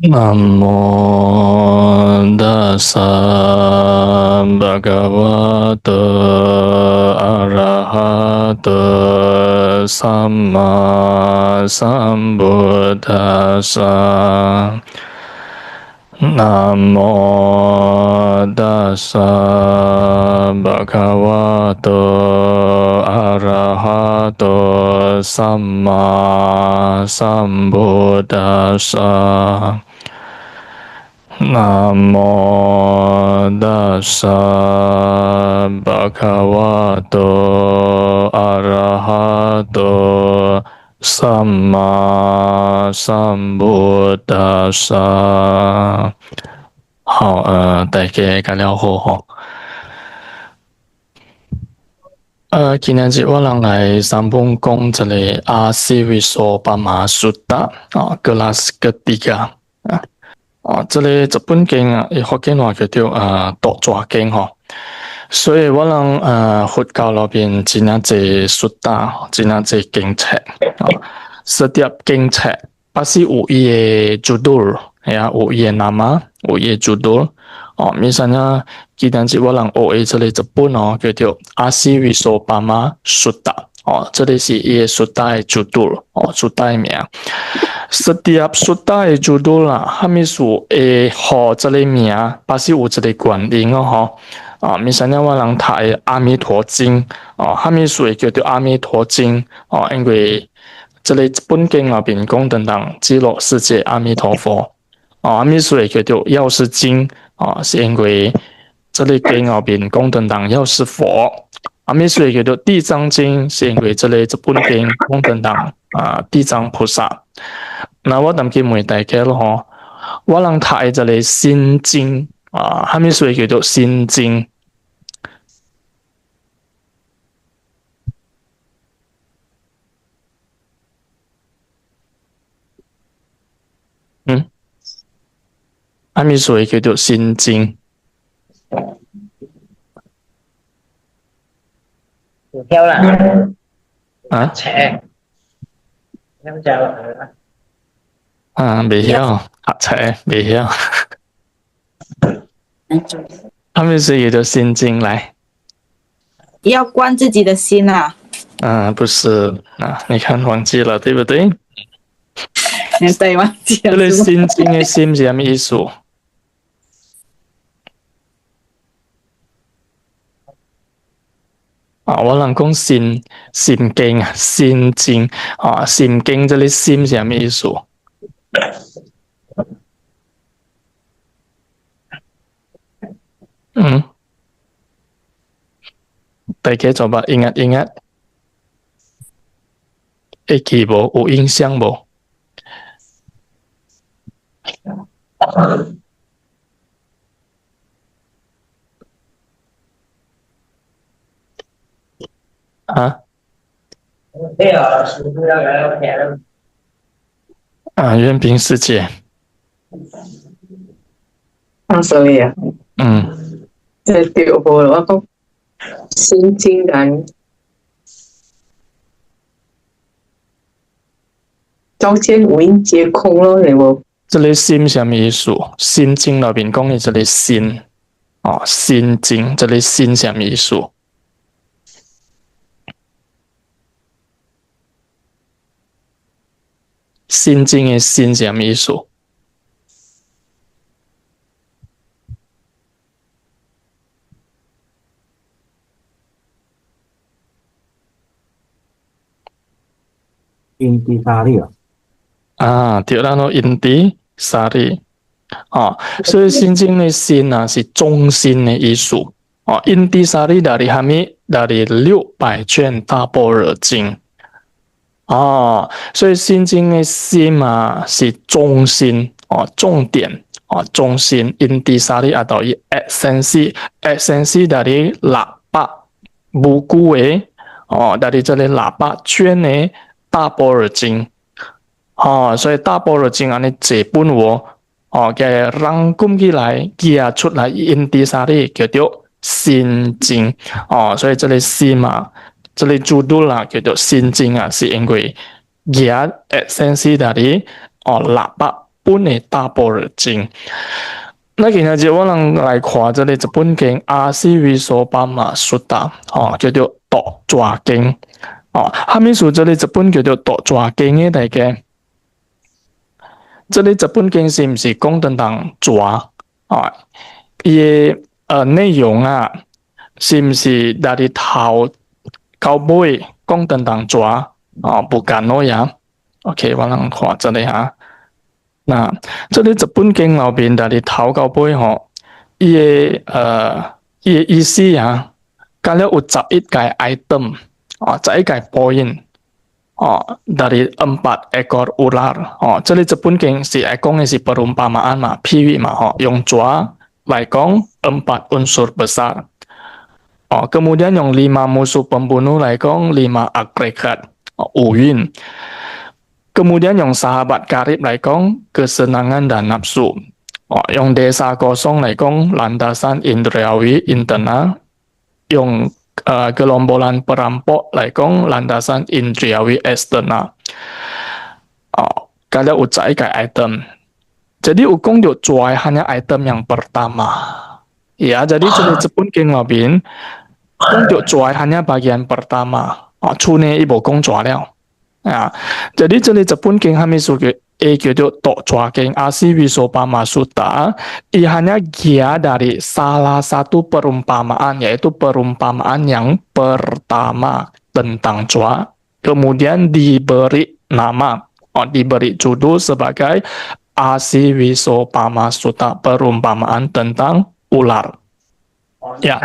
Namo tassa bhagavato arahato samma sambuddhassa. Namo tassa bhagavato arahato samma sambuddhassa. Namo tassa bhagavato arahato samma sambuddhassa。好，大家大家好吼。今日是我人来三本讲这个阿西维索巴马苏达格拉斯格迪加这里这本经福建话叫做大抓经吼。所以我人佛教那边真啊济苏达，真啊济经册setiap经册pasti有伊的judul ya，有伊的nama，有伊的judul。misalnya kita我人学的这里这本叫做阿西维索巴马苏达这里是伊的苏达的judul苏达的名。setiap sutta 的 judul 啦，下面是会和这里名pasti有这里原因misalnya 我人读的阿弥陀经下面是叫做阿弥陀经因为这里本经那边讲等等极乐世界阿弥陀佛阿弥陀叫做药师经是因为这里经那边讲等等药师佛阿弥陀叫做地藏经是因为这里这本经讲等等地藏菩萨。那我当今问大家咯我人读的这里心经下面所以叫做心经。下面所以叫做心经。theo là trẻ em chào未曉冊未曉下面所以叫做心經來要观自己的心啊。不是你看忘記了對不對？对，忘記了。這裡心經的心是什麼意思？我人講心經心經心經這裡心是什麼意思？大家做吧，ingat會記無？有印象無？願平世界。所以對無我講心經人中間有因皆空咯，係無？這裡心什麼意思？心經那邊講的這裡心心經這裡心什麼意思？心經的心什麼意思？Intisari對啦咯，Intisari所以心經的心是中心的意思Intisari dari kami dari 600卷大般若經所以心經的心是中心重點中心 Intisari atau esensi dari 800 buku dari 這裡800卷的大般若經所以大般若經這本嘅rangkum起來寄出來 Intisari 叫做心經所以這裡心這裡judul叫做心經是因為寄esensi dari 800本的大般若经。那今日我人来看这里这本经阿西维索巴马苏达，叫做度抓经。下面说这里这本叫做度抓经的大家，这里这本经是不是讲tentang抓？伊内容啊，是不是dari头到尾讲tentang抓？bukan哦呀。OK， 我人看这里哈。那这里这本经后边dari头到尾伊的意思啊，假如有11个 item，11个 point，dari 4 ekor ular，这里这本经是讲的是 perumpamaan 嘛，譬喻嘛，用抓来讲4 unsur besar。kemudian 用5 musuh pembunuh 来讲5 agregat， 五蕴。Kemudian 用 sahabat karib 来讲 kesenangan dan nafsu。用 desa kosong 来讲 landasan indrawi internal。用gerombolan perampok 来讲 landasan indriawi external。kalau 有11个 item， jadi 有讲到抓 hanya item yang pertama。Ya, jadi这本经里边讲到抓 hanya bagian pertama。处呢伊无讲抓了。jadi 这本经下面说叫叫做度抓经阿西维索巴马苏达，伊 hanya gia dari salah satu perumpamaan yaitu perumpamaan yang pertama tentang抓，kemudian diberi nama，diberi judul sebagai Asi Wisopama Sutta perumpamaan tentang ular. Ya.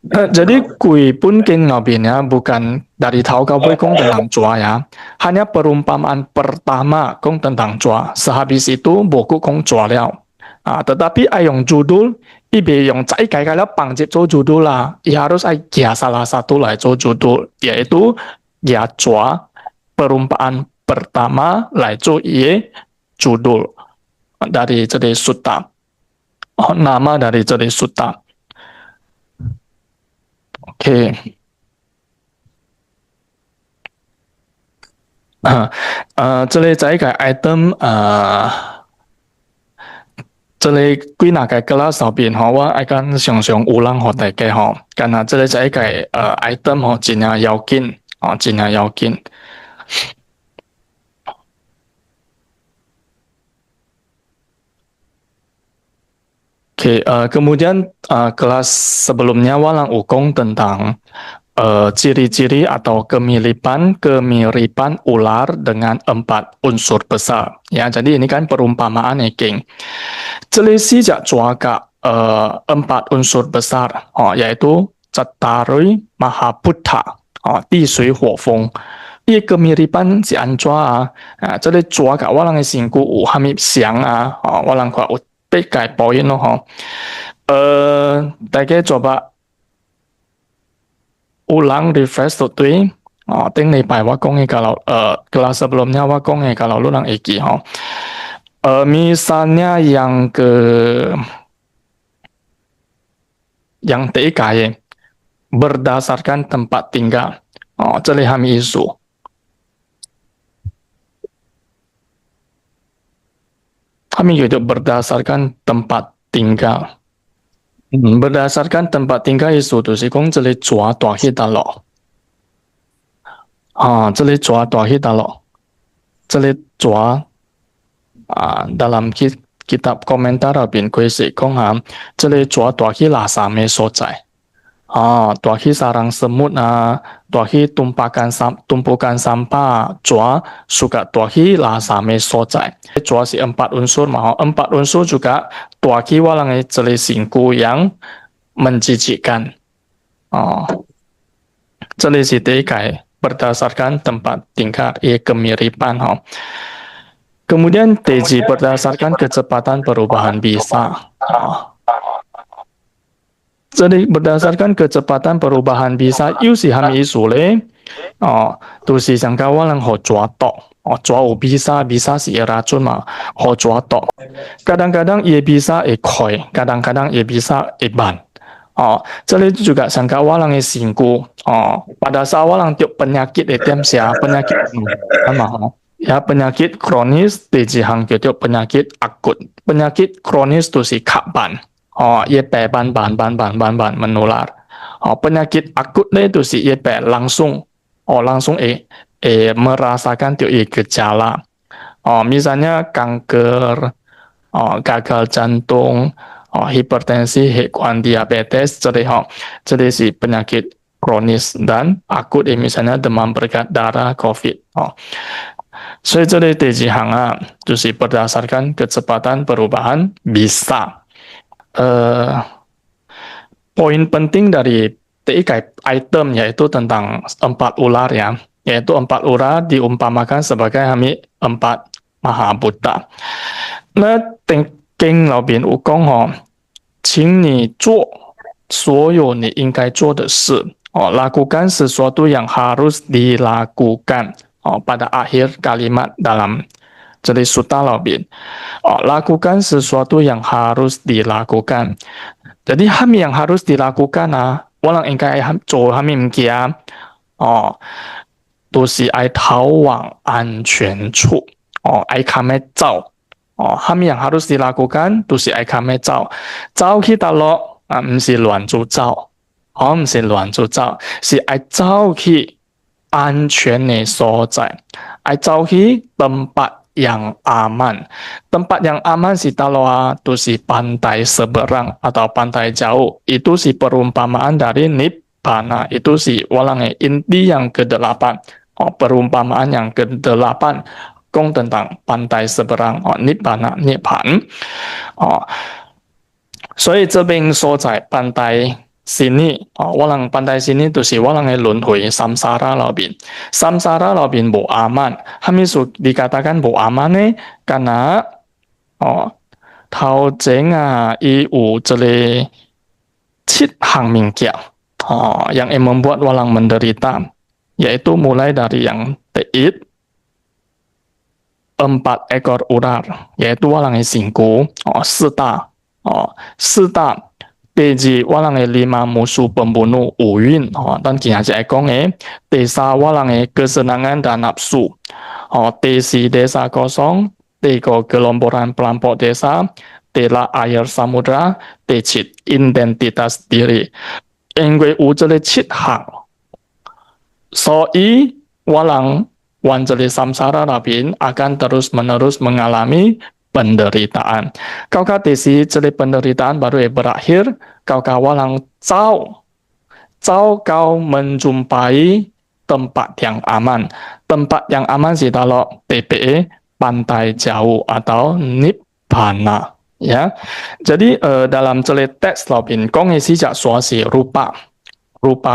Jadi kui pun king nabinya bukan dari tahu kau kong tentang cua ya, hanya perumpamaan pertama kong tentang cua. Sehabis itu buku kong cua liao. Tetapi ayong judul, ibe yang cai kai kai pangjip zo judul lah, harus ay gia salah satu lah zo judul, yaitu gia cua perumpamaan pertama lah zo iye judul dari jadi sutta. Nama dari jadi sutta. Oke.這裡在一個 item 這裡幾那個 class 後邊我akan 常常有人學大家咁這裡在一個item 真係要緊真係要緊。Oke, kemudian kelas sebelumnya Walang Ukong tentang ciri-ciri atau kemiripan ular dengan 4 unsur besar. Ya, jadi ini kan perumpamaan ya, King. Celisi jak cuaca 4 unsur besar, yaitu Catarui Mahabuddha, Di Sui Huo Feng. Ini kemiripan si Anjua, jadi cuaca Walang singku hamib siang Walang kuat pekai poin大家coba ulang refresh tuh ting礼拜我講嘅kalau kelas sebelumnya 我講嘅kalau lu nang iki misalnya yang tiga ya berdasarkan tempat tinggal 这里还没意思kami itu berdasarkan tempat tinggal. Berdasarkan tempat tinggal itu是講這裡抓大起大落。這裡抓大起大落。這裡抓dalam kitab komentar 入邊佢是講這裡抓大起垃圾嘅所在。大起 sarang semut大起 tumpukan sampah抓 suka 大起 lasame 所在抓是 4 unsur 嘛 4 unsur juga 大起 walang celi singku yang menjijikkan celi sitikai berdasarkan tempat tinggal kemiripan kemudian teji berdasarkan kecepatan perubahan bisa jadi berdasarkan kecepatan perubahan bisa, yu si ham isu le, tu si sangka walang ho jua tok, jua bisa si racun ma, ho jua tok. Kadang-kadang ia bisa koi, kadang-kadang ia bisa ban. Jadi juga sangka walang singku, pada saat walang tiup penyakit temsia penyakit apa Ya, penyakit kronis dijihang gitu penyakit akut. Penyakit kronis itu si kapan. Ia ban menular. Penyakit akut itu si ia langsung langsung merasakan gejala. Misalnya kanker, gagal jantung, hipertensi, diabetes, jadi si penyakit kronis dan akut misalnya demam berdarah, darah, COVID. 所以这类第几行啊，就是 berdasarkan kecepatan perubahan bisa. Poin penting dari TIK item yaitu tentang 4 ular ya, yaitu 4 ular diumpamakan sebagai empat maha Buddha. 那等跟老边蜈蚣请你做所有你应该做的事lakukan sesuatu yang harus dilakukan pada akhir kalimat dalam jadi sutta laubin. Lakukan sesuatu yang harus dilakukan. Jadi yang harus dilakukan orang ingkai做物件都是爱逃往安全处爱kame走yang harus dilakukan 都是爱kame走走去到咯不是乱做走不是乱做走是爱走去安全的所在爱走去 tempat yang aman. Tempat yang aman si taloa itu si pantai seberang atau pantai jauh. Itu si perumpamaan dari Nibbana. Itu si walangnya inti yang ke-8. Perumpamaan yang ke-8 kong tentang pantai seberang Nibbana, Nibbana. 所以这边说在pantai sini, walang pantai sini itu si walang lunhui samsara labin. Samsara labin bo aman. Hamisu dikatakan bo aman karena tau jenga iu jele cit hang mingkia yang membuat walang menderita, yaitu mulai dari yang teit 4 ekor ular, yaitu walang singku, 4大 Peji walang 5 musuh pembunuh Uyun dan kiaja ekong desa walang kesenangan dan nafsu. Desi desa kosong, teko gelomboran pelampau desa, tela air samudra, decit identitas diri. Engwe ujele cit hang. Soi walang wanjeli samsara rabin akan terus-menerus mengalami penderitaan. Kau desi jadi penderitaan baru berakhir, kau walang kau menjumpai tempat yang aman. Tempat yang aman sih kalau TPE pantai jauh atau Nibbana. Ya, jadi dalam celit teks Laupin Kong sejak suasi rupa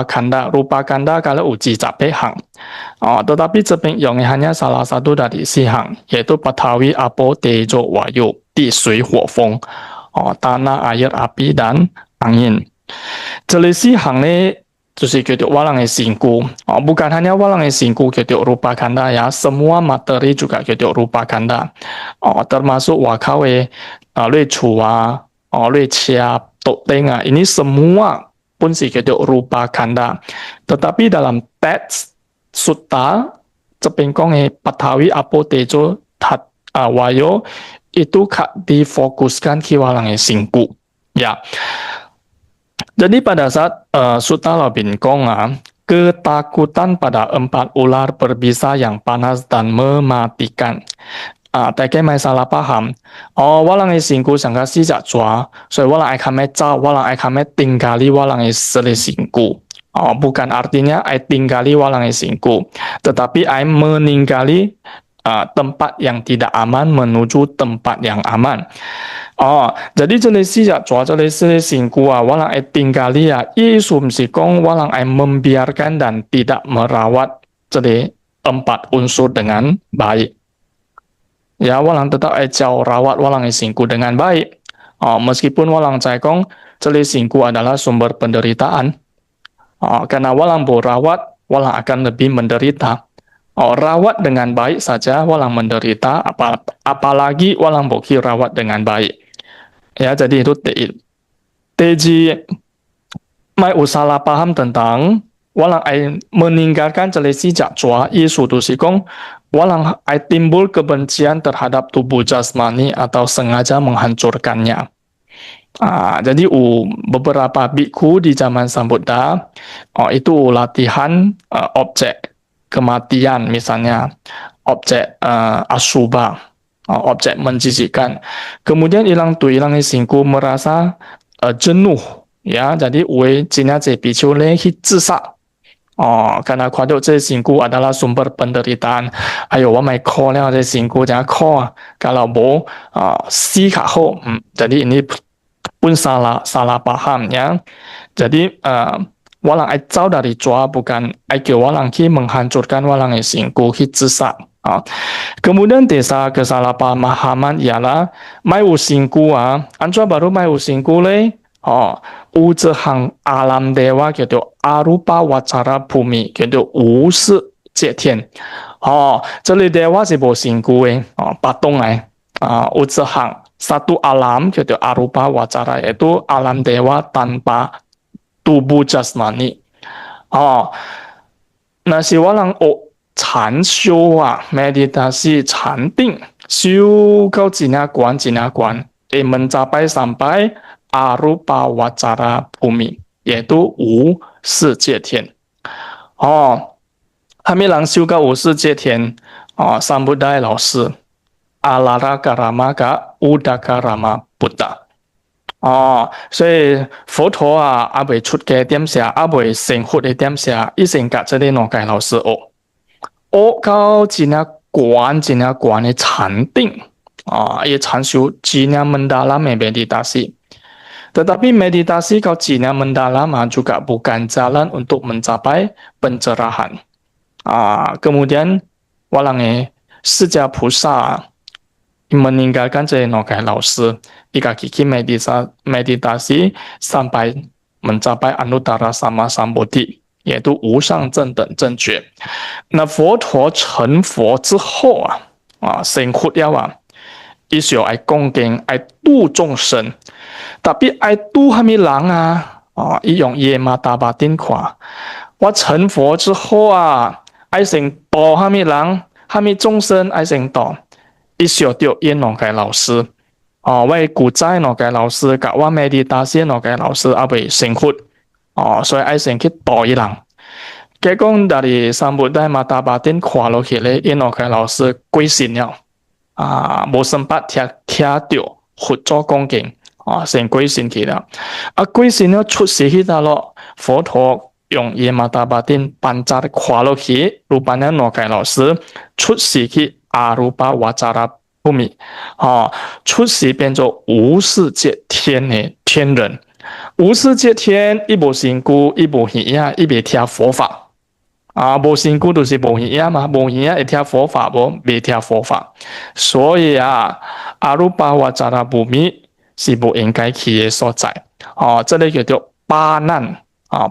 kanda kalau uji capek hang. Tetapi cepeng yang hanya salah satu dari si hang, yaitu Patawi, Apo, Tejo, Wayu, di Sui, Huo, Feng, tanah, air, api, dan angin. Jadi si hang ini jadi walang singku. Bukan hanya walang singku rupa kanda ya, semua materi juga rupa kanda. Termasuk wakawe, lui chua, lui chia, tok tenga, ini semua pun si rupa kanda. Tetapi dalam teks sutta cepengkong Patawi, Apo, Tejo, Tat, Wayo itu difokuskan ke walang singku. Ya. Jadi pada saat sutta Laupin Kong ketakutan pada 4 ular berbisa yang panas dan mematikan. Dagai mai salah paham. Walang singku sangka sejak jua, so walang kami zao, walang kami tinggali walang singku. Bukan artinya tinggali walang singku, tetapi meninggali tempat yang tidak aman menuju tempat yang aman. Jadi jenis sejak jua jenis singku walang tinggali isu msikong walang membiarkan dan tidak merawat jadi 4 unsur dengan baik. Ya, walang tetap jauh rawat walang singku dengan baik. Meskipun walang caikong celi singku adalah sumber penderitaan. Karena walang rawat, walang akan lebih menderita. Rawat dengan baik saja walang menderita, apalagi walang boki rawat dengan baik. Ya, jadi itu teji mai usaha paham tentang walang meninggalkan celi sejak jua isu tu sikong walang timbul kebencian terhadap tubuh jasmani atau sengaja menghancurkannya. Jadi beberapa biku di zaman Sambuddha itu latihan objek kematian, misalnya objek asubha, objek menjijikan. Kemudian hilang singku merasa jenuh, ya. Jadi cina bicu lehi zisa. Karena kuaduk singku adalah sumber penderitaan. Ayo, wamai ko leo singku jangan ko. Kalau bo si ho, jadi ini pun salah paham, ya. Jadi walang jauh dari jua, bukan ke walang ki menghancurkan walang singku ki zisa. Kemudian desa kesalahpahaman ialah mai singku anjua baru mai singku le uzhang alam dewa gitu arupa wacara bumi gitu usi jietian. 这里 dewa 是无辛苦的patung uzhang satu alam gitu arupa wacara, yaitu alam dewa tanpa tubuh jasmani. Nah si walang禅修meditasi 禅定修到jina kuan mencapai sampai arupa wacara bumi, yaitu 无世界天。还没人修到无世界天三不代老师阿拉拉嘎拉玛嘎乌达嘎拉玛布达。所以佛陀阿未出嘅點寫，阿未成活嘅點寫，一成格這啲諾介老師到真係關嘅禪定也禪修真係mendalam meditasi. Tetapi meditasi kau cina mendalam juga bukan jalan untuk mencapai pencerahan. Kemudian walang释迦菩萨 meninggalkan Nokai Laosi, ikaki meditasi sampai mencapai Anuttara Sama Sambuddhi, yaitu 无上正等正觉。那佛陀成佛之后成活了伊是要恭敬爱度众生， tapi 爱度还没人伊用耶玛达巴丁看，我成佛之后爱成度还没人，还没众生爱成度，伊是要丢耶诺盖老师为古在诺盖老师甲我 meditasi 诺盖老师未成活所以爱成去度伊人。结果dari Sambuddha mata batin 看落去咧，耶诺盖老师归信了。冇sempat 聽到佛祖恭敬成歸信去了。歸信了出世去到咯，佛陀用耶瑪達巴丁班扎的看落去，rupanya諾蓋老師出世去阿魯巴瓦扎拉不米出世變做無世界天的天人。無世界天一無辛苦，一無耳呀，一別聽佛法。無辛苦就是無耳呀嘛，無耳呀會聽佛法無？未聽佛法，所以阿魯巴瓦扎拉不米是不應該去的所在。這裡叫做巴難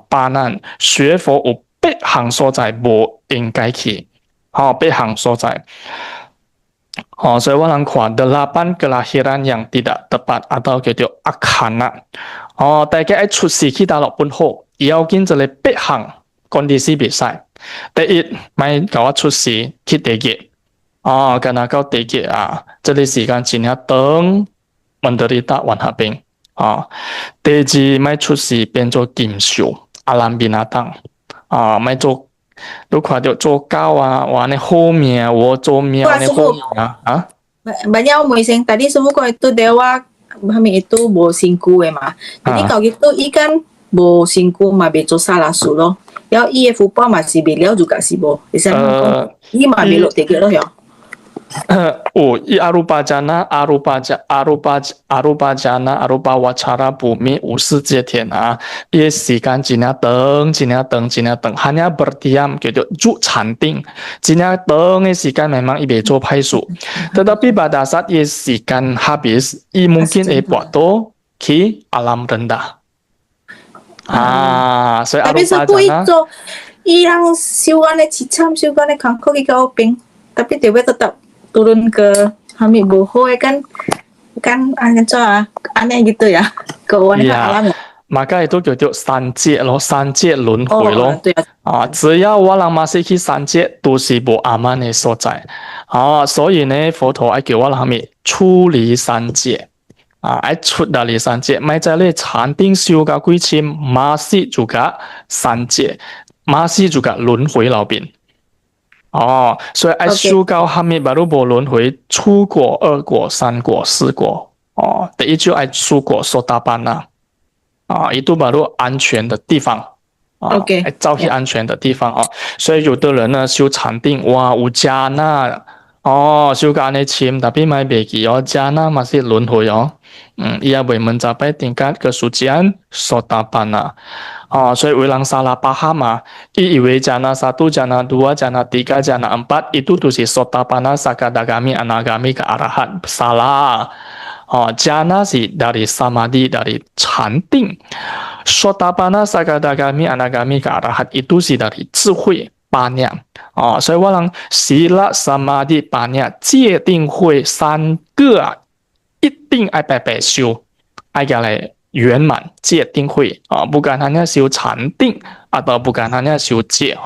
巴難，學佛有8項所在不應該去8項所在。所以我能看delapan kelahiran yang tidak tepat atau 叫做akhana。大家喺出世去大陸本好，要見這裡8項kondisi bisa。第一，咪搞我出世去地劫karena kau地劫這裡時間真係等menderita wanha病第二，咪出世變做禽獸 alam binatang 咪做都看到做狗話你好命我做喵你好命banyak orang tadi semua kau itu dewa kami itu bersingku ma jadi kau itu ikan bersingku ma betul salah sulo ya iya fupa masih beliau juga sih bo bisa ini ma belok tiga loh ya i arupa jana arupa jana arupa wacara bumi 无世界天也時間盡等 hanya berdiam gitu ju 禪定盡等的時間 memang i betul paisu tetapi pada saat ye 時間 habis i mungkin buat ki alam rendah所以 tapi arupa jana itu yang siwannya cicam siwannya kangkok ika oping tapi dia tetap turun ke Hamid Boho kan aneh gitu ya ke wanita alam. maka itu 叫做三界咯，三界轮回咯。哦，对啊，只要我人嘛是去三界，都是无阿曼的所在。所以呢，佛陀爱叫我人咪出离三界。爱出离三界，咪在你禅定修到几千，masih juga 三界，masih juga 轮回老边。所以爱修到下面baru无轮回，出果、二果、三果、四果。第一就爱出果说大班啦。itu baru 安全的地方。OK，造去安全的地方。所以有的人呢修禅定，哇，有加那。修到安尼深，tapi mai begi jana masih 轮回ia boleh mencapai tingkat kesucian sotapanna.所以有人salah paham以为 jana 1, jana 2, jana 3, jana 4 itu tuh si sotapanna, sakadagami, anagami ke arahat. Salah. Jana sih dari samadhi, dari 禅定。Sotapanna, sakadagami, anagami ke arahat itu sih dari 智慧。八念所以我人Sila Samadhi 八念戒定慧3个一定爱白白修，爱下来圆满戒定慧bukan hanya 修禅定atau bukan hanya 修戒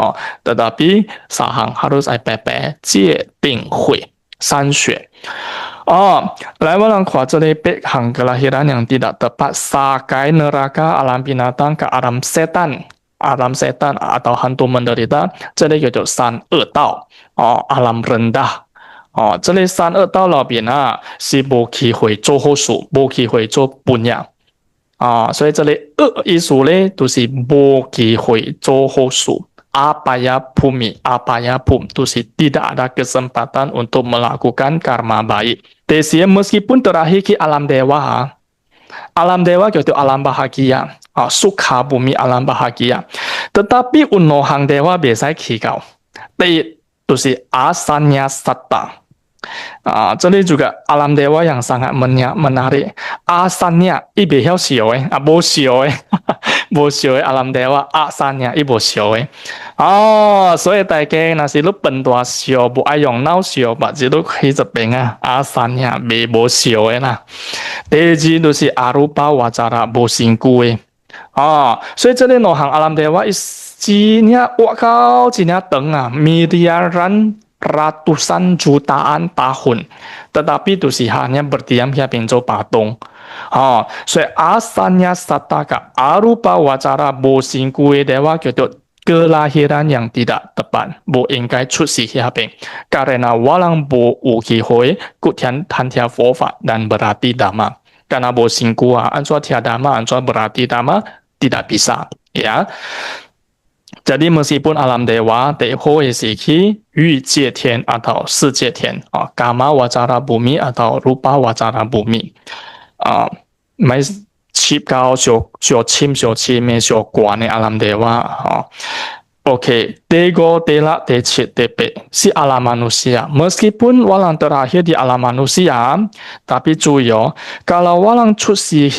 tetapi sahang harus 爱白白戒定慧三学。来我人看这里8项kelahiran yang tidak tepat sakai neraka, alam binatang ke alam setan。alam setan atau hantu menderita， 这里叫做三恶道alam rendah。这里三恶道裏邊是無機會做好事，無機會做本業所以這里惡意思呢都是無機會做好事。Apaya bumi, apaya bum itu sih tidak ada kesempatan untuk melakukan karma baik. Tapi meskipun terakhir ke alam dewa, alam dewa itu alam bahagia. Sukha bumi alam bahagia. Tetapi unohang dewa biasa kikau. Itu si asanya satta. 这里 juga alam dewa yang sangat menarik. Asannya ibe hiao xiao bo xiao bo xiao alam dewa asannya ibo xiao所以大家那是你笨大xiao不爱用脑xiao吧，只都可以这边asannya be bo xiao啦。第二就是阿鲁巴瓦扎拉bo singku所以这里诺行阿兰德瓦isinya wakau isinya tengah miliaran ratusan jutaan tahun, tetapi itu sih hanya berdiam di pintu patung. 所以asalnya sataka arupa wacara bosingkue dewa gitu kelahiran yang tidak tepat, bu ingkai cuci hiapeng karena walang bu ukihoe kutian tantia fofa dan berarti dhamma. Karena bosingku ansua tiada dhamma, ansua berarti dhamma tidak bisa, ya. Jadi meskipun alam dewa deho esiki yu界天 atau 世界天 kama wacara bumi atau rupa wacara bumi mai chip cao sio chim me sio guan alam dewa Oke, Tego, Dela, Decit, DP si alam manusia. Meskipun walang terakhir di alam manusia, tapi cuy kalau walang cuci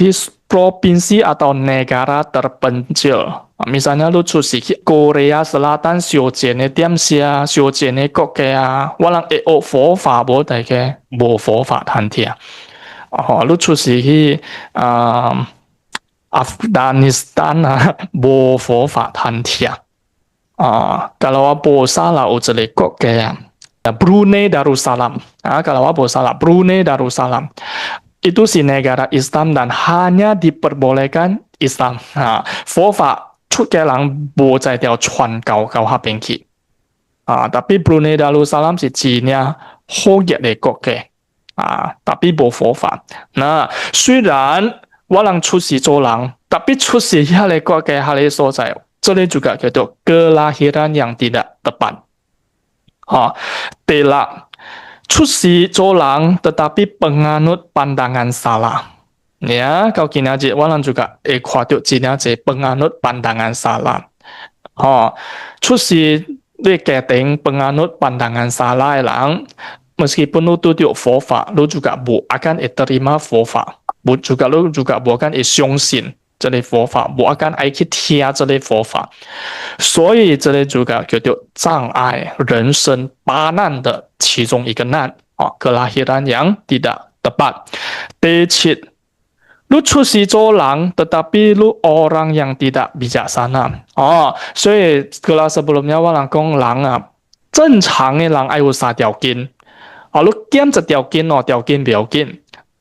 provinsi atau negara terpencil, misalnya lu cuci Korea Selatan, Xiujie Tiamxia, Xiujie Korea, walang佛法无大嘅无佛法谈天。lu cuci Afghanistan 无佛法谈天。kalau apa salah ujeli kok kayak Brunei Darussalam. Kalau apa salah Brunei Darussalam itu si negara Islam dan hanya diperbolehkan Islam. Fofa cukelang bo zai diao chuan gao gao ha bian ki. Tapi Brunei Darussalam si China hoye de kok ke. Tapi bo fofa. Nah, 虽然我人出席做人 tapi 出席下来kok ke hal所在。这里 juga 叫做 kelahiran yang tidak tepat. Telah cuci colang tetapi penganut pandangan salah. Ya, kau kini aja walang juga kuatut kini aja penganut pandangan salah. Cuci dia keting penganut pandangan salah lang. Meskipun lu tuh fofa, lu juga bu akan terima fofa. Bu juga lu juga bukan isyongsin. 这类佛法不akan爱去贴这类佛法，所以这类就叫做障碍人生8难的其中一个难kelahiran yang tidak tepat. Decit lu 出席做人 tetapi lu orang yang tidak bijaksana. Oh, 所以 kelas sebelumnya 我人讲人啊，正常的人要有3条件。哦，你减一条件哦，条件不要紧。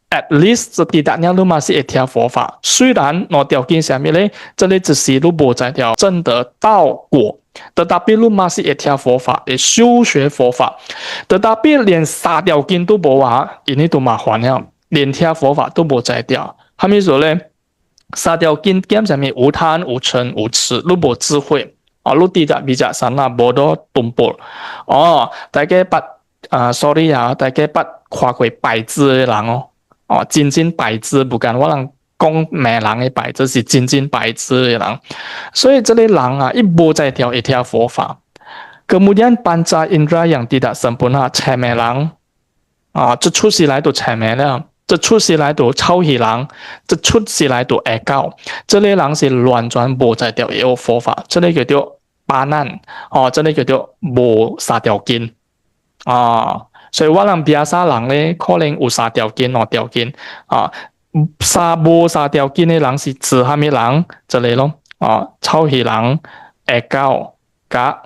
At least setidaknya lu masih 一条佛法，虽然那条件下面呢，这里只是lu 不在条证得道果。tetapi lu masih 一条佛法，也修学佛法。tetapi 连3条件都无啊，ini tu 麻烦了，连条佛法都无在掉。他们说呢，3条件减下面无贪、无嗔、无痴，lu 无智慧，哦，lu tidak bijaksana，bodoh tumpul。哦，大家sorry 啊，大家不看过白字的人哦。哦，真正白痴bukan orang 讲咩人的白痴，是真正白痴的人。所以这类人啊，一无在条一条佛法。Kemudian panca indera yang tidak sempurna， 邪魅人啊，这出世来都邪魅了，这出世来都臭气人，这出世来都恶狗。这类人是乱转无在条有佛法，这类叫做巴难哦，这类叫做无3条件啊。所以我人biasa人咧，可能有3条件5条件啊，无3条件的人是指虾米人？这里咯，啊，臭气人、恶狗、甲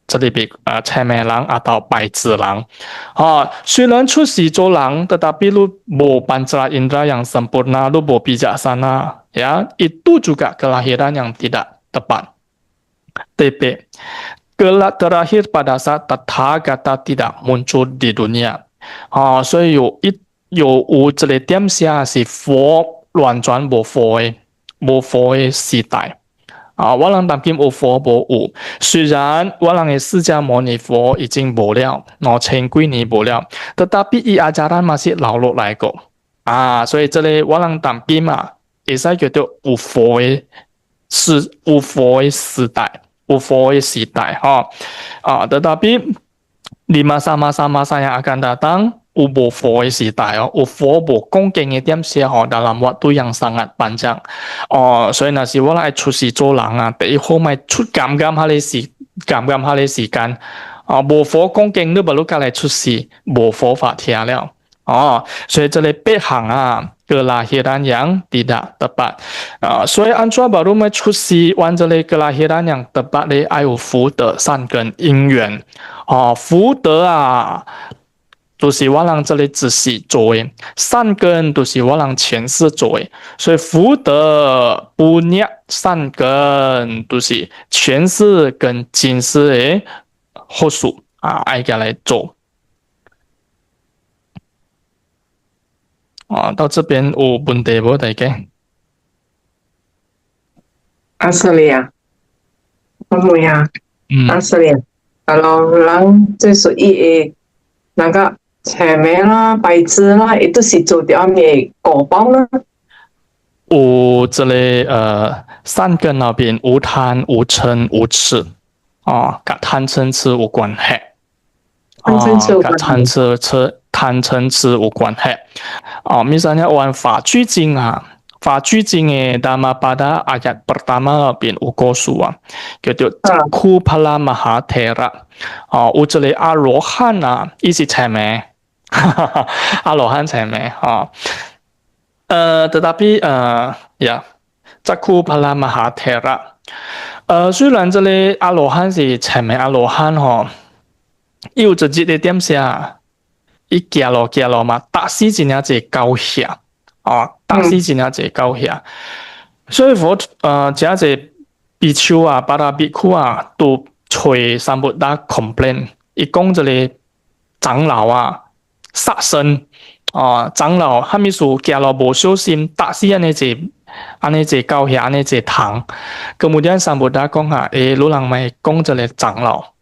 这里边邪魅人atau 白痴人。啊，虽然出世做人，tetapi lu 无panca indera yang sempurna， lu 无bijaksana， ya itu juga kelahiran yang tidak tepat. TP Kelak terakhir pada saat Tathagata tidak muncul di dunia。所以有这个点下是佛乱转无佛的时代。我人当今有佛无有，虽然我人的释迦牟尼佛已经无了，5000几年无了， tetapi伊ajaran masih 留落来个。所以这里我人当今啊，会使叫做有佛的时代。有佛的时代tetapi di masa-masa yang akan datang有佛的时代有佛无恭敬的点些dalam waktu yang sangat panjang。所以那是我来出世做人啊，第一好咪出減下你時間無佛恭敬你不如過來出世，無佛法聽了。所以这里8項啊，kelahiran yang tidak tepat。所以按照baru mai 出世完这里 kelahiran yang tepat 的要有福德善根因缘。福德啊，就是我人这里只是做的，善根就是我人前世做的。所以福德punya善根就是前世跟今世的好处要過來做。到这边有问题无大家？Australia，我呀，Australia，kalau orang 最属于那个邪魅啦、白痴啦，亦都是做掉咩果报啦。有这里善根那边无贪、无嗔、无痴跟贪嗔痴有关系。贪嗔痴有关系。misalnya wan 法句经啊，法句经的 Dhammapada ayat pertama 边有告诉叫做Cakkhu Phala Mahathera。有这里阿罗汉啊，伊是邪魅，阿罗汉邪魅tetapi ya Cakkhu Phala Mahathera。虽然这里阿罗汉是邪魅阿罗汉有直接的点下。伊行路嘛，打死真正侪高下打死真正侪高下。所以佛真侪比丘啊、巴拉比库啊，都找三不达 complain。伊讲这里长老啊，杀生长老他们说行路无小心，打死安尼侪高下，安尼侪糖。Kemudian三不达讲你人咪讲这里长老。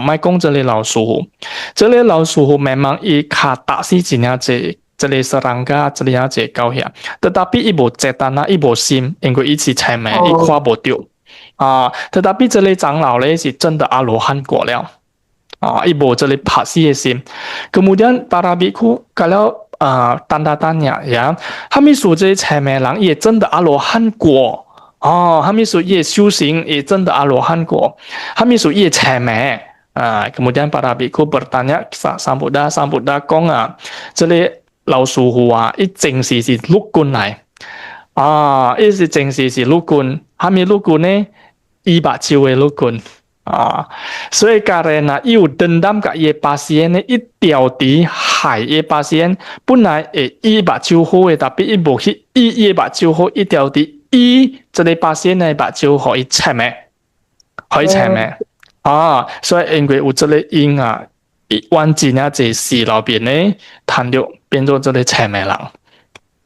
卖讲这里老师傅，这里老师傅memang伊卡打死真正侪这里serangga这里侪高下， tetapi 伊无cetana， 伊无心，因为伊是邪魅，伊看无到tetapi 这里长老咧是真的阿罗汉果了伊无这里拍死的心。Kemudian para bhikkhu kalau tanda-tanya ya， 他们说这邪魅人也真的阿罗汉果。他们说也修行也真的阿罗汉果，他们说也邪魅。kemudian para bhikkhu bertanya Sambuddha 讲这里老师傅一正是录过来意思正是是陆军，哈咪陆军呢？200手的陆军所以家人有dendam kat ye pasien ni itiao di hai ye pasien pun nai i 手好的，tapi i無去ye 手好itiao di這個pasien呢把手可以切咩？可以切咩？所以因為有這個因彎真啊，這事路邊呢，談到變做這個切咩人。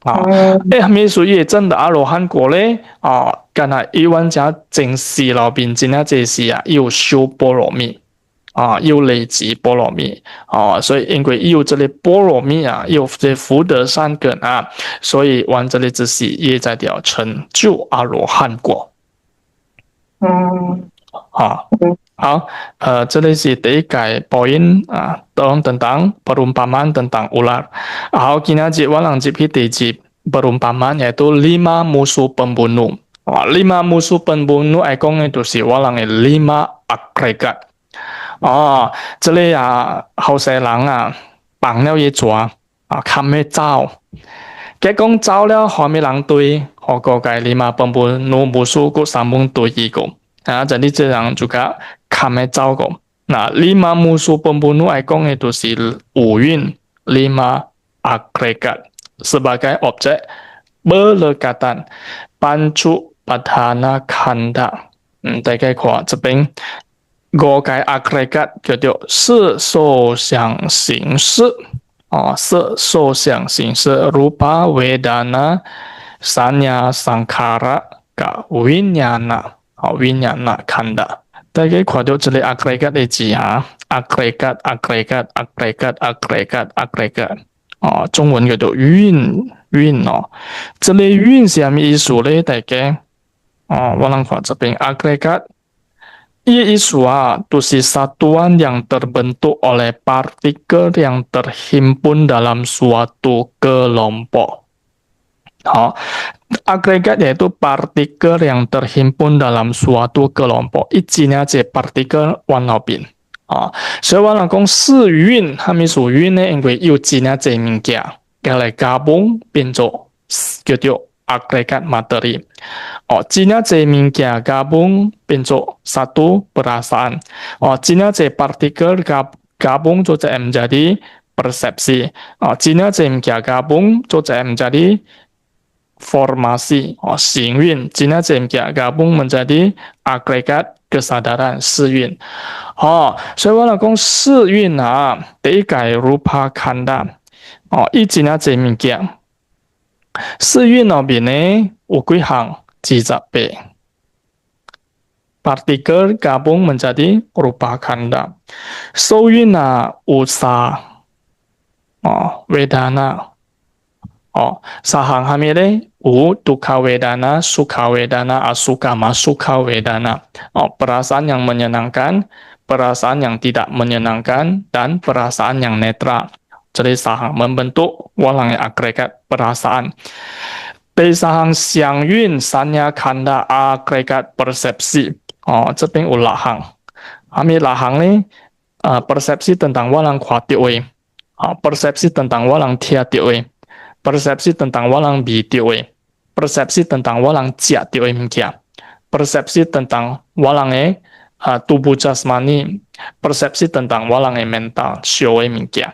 還沒屬於真的阿羅漢果咧，干那一萬家正事路邊真啊，這事要修波羅蜜要累積波羅蜜所以因為有這裡波羅蜜有這福德善根所以往這裡之事也在掉成就阿羅漢果。好，這裡是第一個poin tentang perumpamaan tentang ular. Kita nanti walang jepi tejip perumpamaan yaitu 5 musuh pembunuh. 5 musuh pembunuh aikong itu si walang 5 agregat. 這裡後世人綁了一抓看咩走，結果走了後面人對，個個5 pembunuh musuh ku sambung對一個。jadi orang juga kami tahu kok. Nah, 5 musuh pembunuh aikong itu si Uyun 5 agregat sebagai objek berlekatan Pancu Padhana Khanda. 大概看這邊5個agregat叫做色受想行識色受想行識 rupa vedana sanya sankhara ka vinyana vinyana khanda。大家看到這裡 agregat 的字agregat agregat 中文叫做韻這裡韻是什麼意思呢？大家我們看這邊 agregat ini isu itu satuan yang terbentuk oleh partikel yang terhimpun dalam suatu kelompok. Agregat yaitu partikel yang terhimpun dalam suatu kelompok. Izinnya je partikel warna bin. 所以我們講四韻，係咪屬於呢？因為有真這物件，佢來gabung變做叫做 agregat materi. Cina ce mingkia gabung bentuk satu perasaan. Cina ce partikel gabung juga menjadi persepsi. Cina ce mingkia gabung juga menjadi formasi. Xingyun. Cina ce mingkia gabung menjadi agregat kesadaran 四韵。所以我們講四韻第一個rupa khanda。以cina ce mingkia。四韻那邊呢有幾項28 partikel gabung menjadi rupa khanda. So韻usa vedana 三項係咩呢？有 dukkha vedana, sukha vedana, asukama sukha vedana. Perasaan yang menyenangkan, perasaan yang tidak menyenangkan, dan perasaan yang netral. Jadi sahang membentuk walang agregat perasaan.第三項相韻 sanya khanda agregat persepsi. 這邊有6項。咩6項呢？persepsi tentang walang看到的persepsi tentang walang 聽到的 persepsi tentang walang 味到的 persepsi tentang walang 食到的物件 persepsi tentang walang tubuh jasmani persepsi tentang walang mental 小的物件。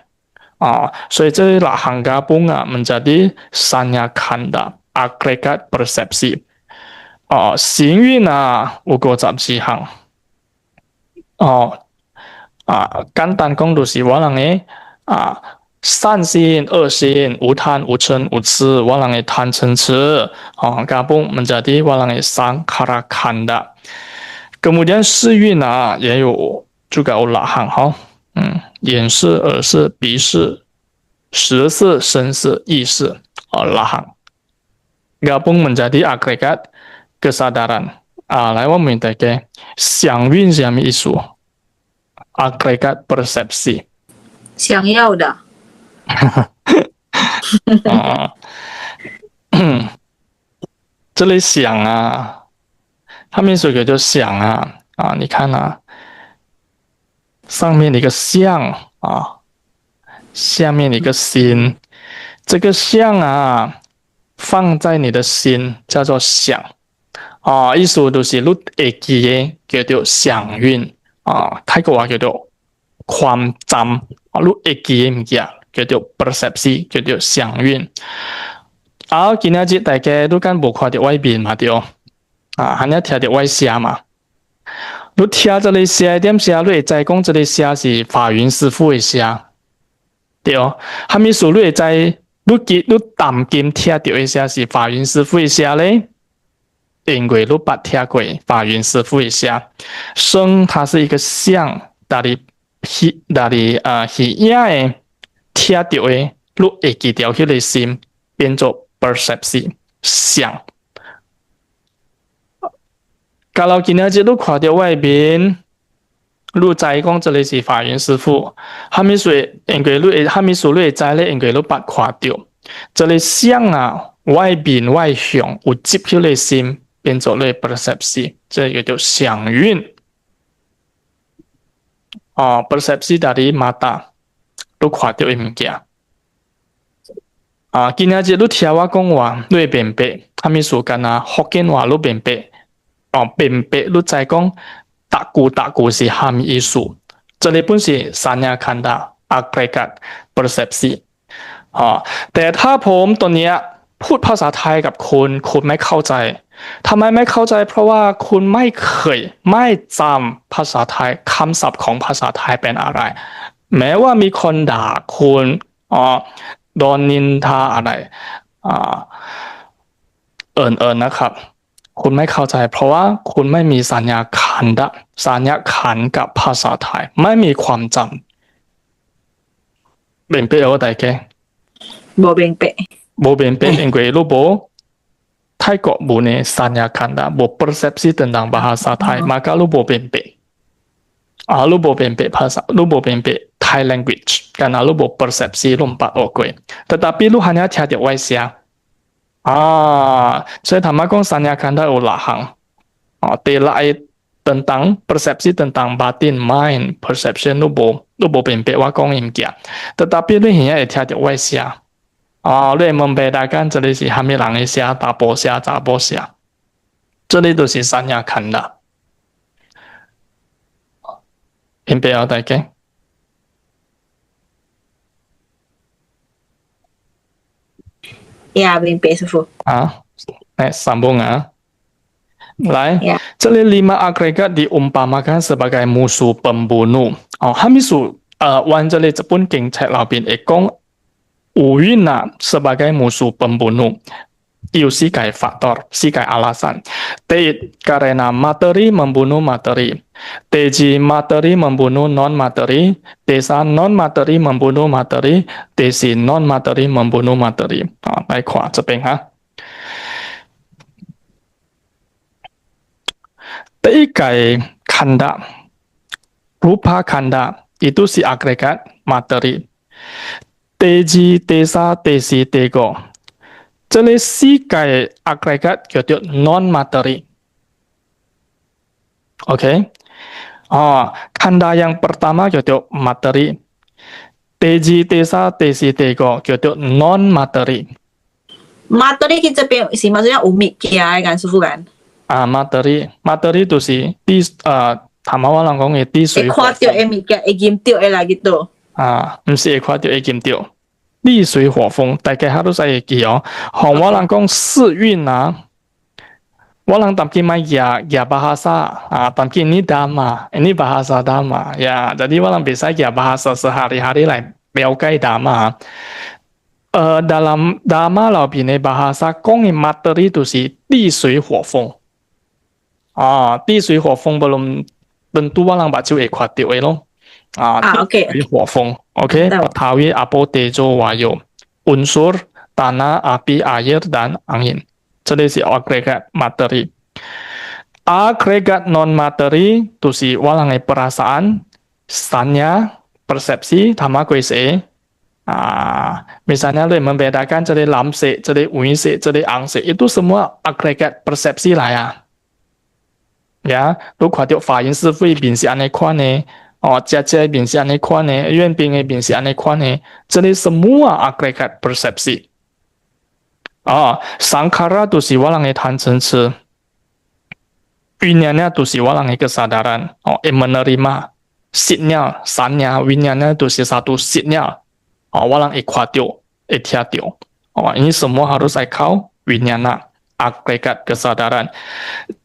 所以這6項gabung menjadi sanya khanda agregat persepsi. 行韻有54項。簡單講就是我人的善心、惡心、無貪、無嗔、無痴，我人的貪嗔痴gabung menjadi 我人的 sankhara khanda. Kemudian 四韻也有 juga 有6項眼識、耳識、鼻識、舌識、身識、意識6項 gabung menjadi agregat kesadaran. 來我們大家想韻是什麼意思？ agregat persepsi 想要的這裡想他們說叫做想你看上面的一個相下面的一個心，這個相放在你的心，叫做想。意思就是你會記嘅叫做想韻。泰國話叫做ความจำ。你會記嘅物件叫做 persepsi， 叫做想韻。今日大家都敢無看到外面嘛？對。還要聽到外聲嘛？你聽這裡聲點聲，你會知講這裡聲是法雲師父嘅聲。對。係咪說你會知你淡金聽到嘅聲是法雲師父嘅聲咧？因為你捌聽過法雲師父嘅聲，聲它是一個像，但係耳嘅聽到嘅，你會記掉迄個心，變做 perception 想。假如今日你看到外面，你知講這裡是法雲師父，蝦米說？因為你蝦米說你會知咧？因為你捌看到，這裡想外面外向有接迄個心。變做你 persepsi， 這個叫想韻。persepsi dari mata， 你看到嘅物件。今日你聽我講話，你會明白，蝦米時間福建話你明白。明白你知講，大句是蝦米意思？這裡本是sanya kanda agregat persepsi。แต่ถ้าผมตอนนี้พูดภาษาไทยกับคุณไม่เข้าใจทำไมไม่เข้าใจเพราะว่าคุณไม่จำภาษาไทยคำศัพท์ของภาษาไทยเป็นอะไรแม้ว่ามีคนด่าคุณโดนนินทาอะไรนะครับคุณไม่เข้าใจเพราะว่าคุณไม่มีสัญญาขันกับภาษาไทยไม่มีความจำเป็นไปเอาได้แก่บ่เป็นไป因為你無泰國無呢三亞看的無 persepsi tentang bahasa Thai maka 你無明白你無明白bahasa 你無明白 Thai language karena 你無 persepsi 你唔捌學過 tetapi 你hanya聽到外聲所以他們講三亞看的有六項第六個 tentang persepsi tentang batin mind perception 你無明白我講嘅物件 tetapi 你現在會聽到外聲你會明白大家這裡是蝦米人嘅聲大波聲查波聲這裡都是三亞看的明白大家明白師傅sambung來這裡 lima agregat diumpamakan sebagai musuh pembunuh hamisu 玩這裡這本經冊裏邊會講五蘊sebagai musuh pembunuh 有四個 faktor 四個 alasan 第一 karena materi membunuh materi 第二 materi membunuh non materi 第三 non materi membunuh materi 第四 non materi membunuh materi 來看這邊第一個 kanda rupa kanda itu si agregat materi第二、第三、第四、第五，這裡四個 agregat 叫做 non materi。OK，kanda yang pertama 叫做 materi， 第二、第三、第四、第五叫做 non materi。materi 佢這邊是咪有物件嘅師傅講？materi 就是他們話人講嘅滴水火風。會看到嘅物件，會見到嘅來幾多？唔是會看到會見到地水火風，大家都使會記像我人講四蘊我人當今買ya bahasa當今ini dhamma ini bahasa dhamma ya jadi我人bisa ya bahasa sehari-hari 來了解 dhamma dalam dhamma 裏邊嘅 bahasa 講嘅 materi 就是地水火風地水火風belum tentu 我人目睭會看到嘅咯OK 火風 OK Betawi Apo Tejo Wayo unsur tanah api air dan angin 這裡是 agregat materi agregat non materi itu si walang perasaan sanya persepsi sama kuise misalnya lu membedakan 這裡藍色這裡黃色這裡紅色 itu semua agregat persepsi lah ya lu 看到法源師父面是按呢看呢姐面是按呢看呢院兵嘅面是按呢看呢這裡semua agregat persepsi Sangkara tu si walang tangan cengce. Winyannya tu si walang kesadaran. Menerima sinyal, sanya, winyannya tu si satu sinyal. Walang kuatio, tiatio. Ini semua harus kau winyana, agregat kesadaran.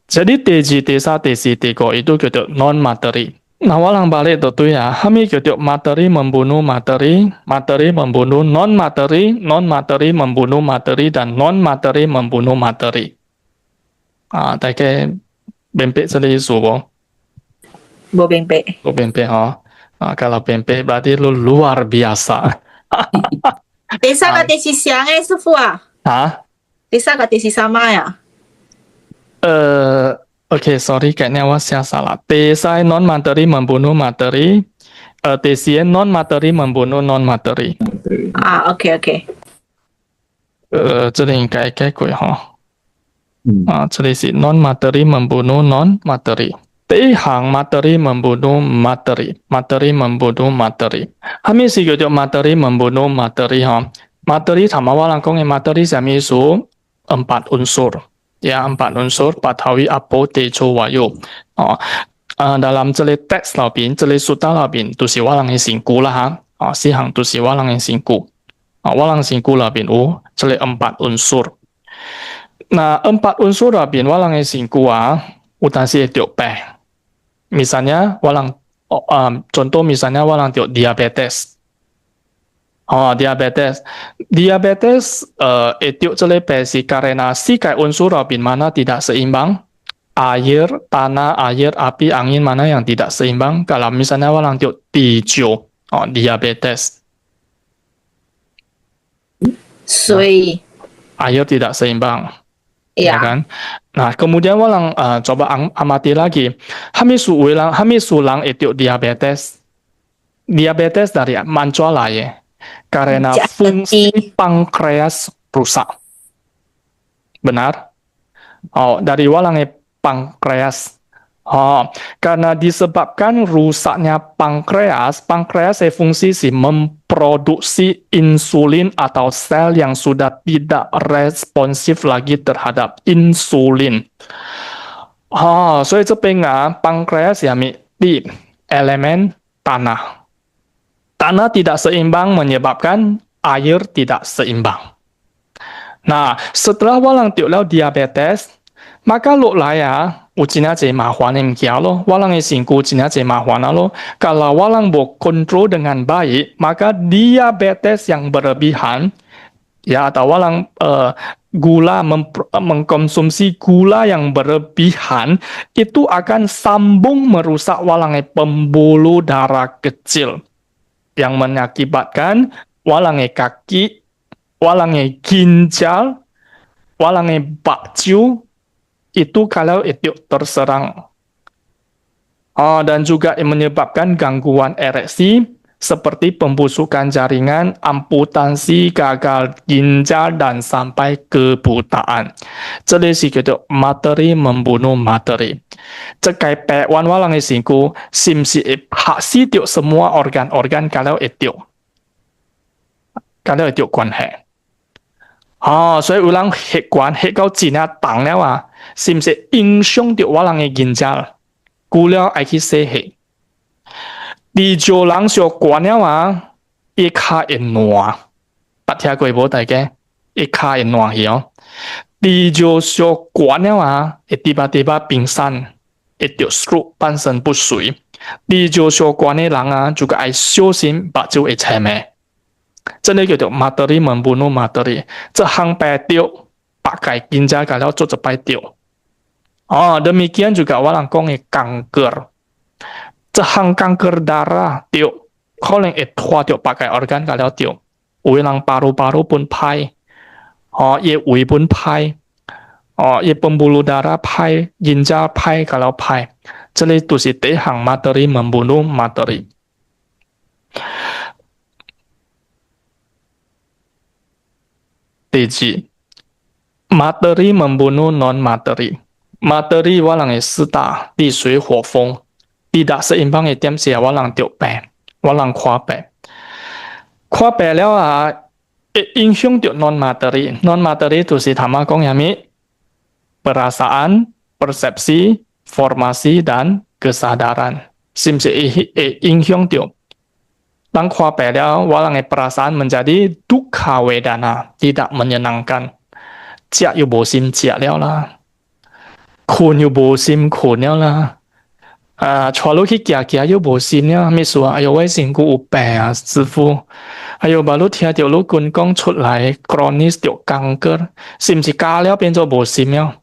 Jadi teji, tesa, tesi, teko itu gitu non materi. Nah, walang balik itu ya, kami gitu materi membunuh materi, materi membunuh non materi, non materi membunuh materi, dan non materi membunuh materi. Tapi bempek sendiri subo. Bo bempek. Bo bempek, kalau bempek berarti lu luar biasa. Tesa ka tesi siang sefua. Tesa ka tesi sama ya. Oke, sorry, kayaknya saya salah. Tesa non materi membunuh materi, tesi non materi membunuh non materi. OK。这里应该改过哈。这里是 non materi membunuh non materi. Tehang materi membunuh materi, materi membunuh materi. Kami sih gitu materi membunuh materi ha. Materi sama walang kong materi sami su 4 unsur. Ya, 4 unsur, patawi, apo, tejo, wayo. Dalam celi teks labin, celi suta labin, tu si walang singku lah ha. Sihang tu si walang singku. Walang singku labin celi 4 unsur. Nah, 4 unsur labin walang singku utan si etiok peh. Misalnya walang contoh misalnya walang tiok diabetes. Diabetes etiok celi pesi karena si kai unsur labin mana tidak seimbang. Air, tanah, air, api, angin mana yang tidak seimbang. Kalau misalnya walang tiok dijo, diabetes. Sui. Air tidak seimbang. Ya kan? Nah, kemudian walang coba amati lagi. Kami sulang itu diabetes. Diabetes dari mancola ya. Karena fungsi pankreas rusak. Benar? Dari walang pankreas. Karena disebabkan rusaknya pankreas fungsi memproduksi insulin atau sel yang sudah tidak responsif lagi terhadap insulin. So itu pankreas ya di elemen tanah. Tanah tidak seimbang menyebabkan air tidak seimbang. Nah, setelah walang tiulau diabetes, maka lo lah ya, ujinya mahwan yang kia lo, walang singku ujinya mahwan lo. Kalau walang bo kontrol dengan baik, maka diabetes yang berlebihan, ya atau walang gula mengkonsumsi gula yang berlebihan itu akan sambung merusak walang pembuluh darah kecil yang mengakibatkan walang kaki, walang ginjal, walang bakju itu kalau itu terserang. Dan juga menyebabkan gangguan ereksi seperti pembusukan jaringan, amputasi, gagal ginjal, dan sampai kebutaan. Jadi itu materi membunuh materi. Cekai pewan walang singku, simsi haksi tiuk semua organ-organ kalau itu. Kalau itu kuanhe. 所以有人血管血到真啊重了是不是影响到我人的眼睛？久了爱去洗血。第九人小管了一卡会烂，捌听过无大家？一卡会烂去第九小管了会滴吧冰山，会掉 stroke 半身不遂。第九小管的人就爱小心把酒会切咩？真的叫做 materi membunuh materi. Cehang petiu pakai ginjal kalau cepai tiu. Demikian juga walang kong kanker. Cehang kanker darah tiu. Koleng tua tiu pakai organ kalau tiu. Ulang paru-paru pun pai. Ye ui pun pai. Ye pembuluh darah pai, ginjal pai kalau pai. Jadi itu si tehang materi membunuh materi. Materi membunuh non-materi. Materi walang 四大地水火风 tidak seimbang walang tiup pe, walang kwa pe. Kwa pe 了影響到 non materi. Non materi itu si Thama kong yami perasaan, persepsi, formasi dan kesadaran. Sim si影響到 当夸白了 walang perasaan menjadi dukkha wedana, tidak menyenangkan. Jia yu bo sim jia liao la. Kun yu bo sim kun liao la. 坐路去行行又无心了，咪说哎呦我身躯有病啊，师傅。哎呦，把路听到路军讲出来 ，chronic 着降个，是唔是加了变做无心了？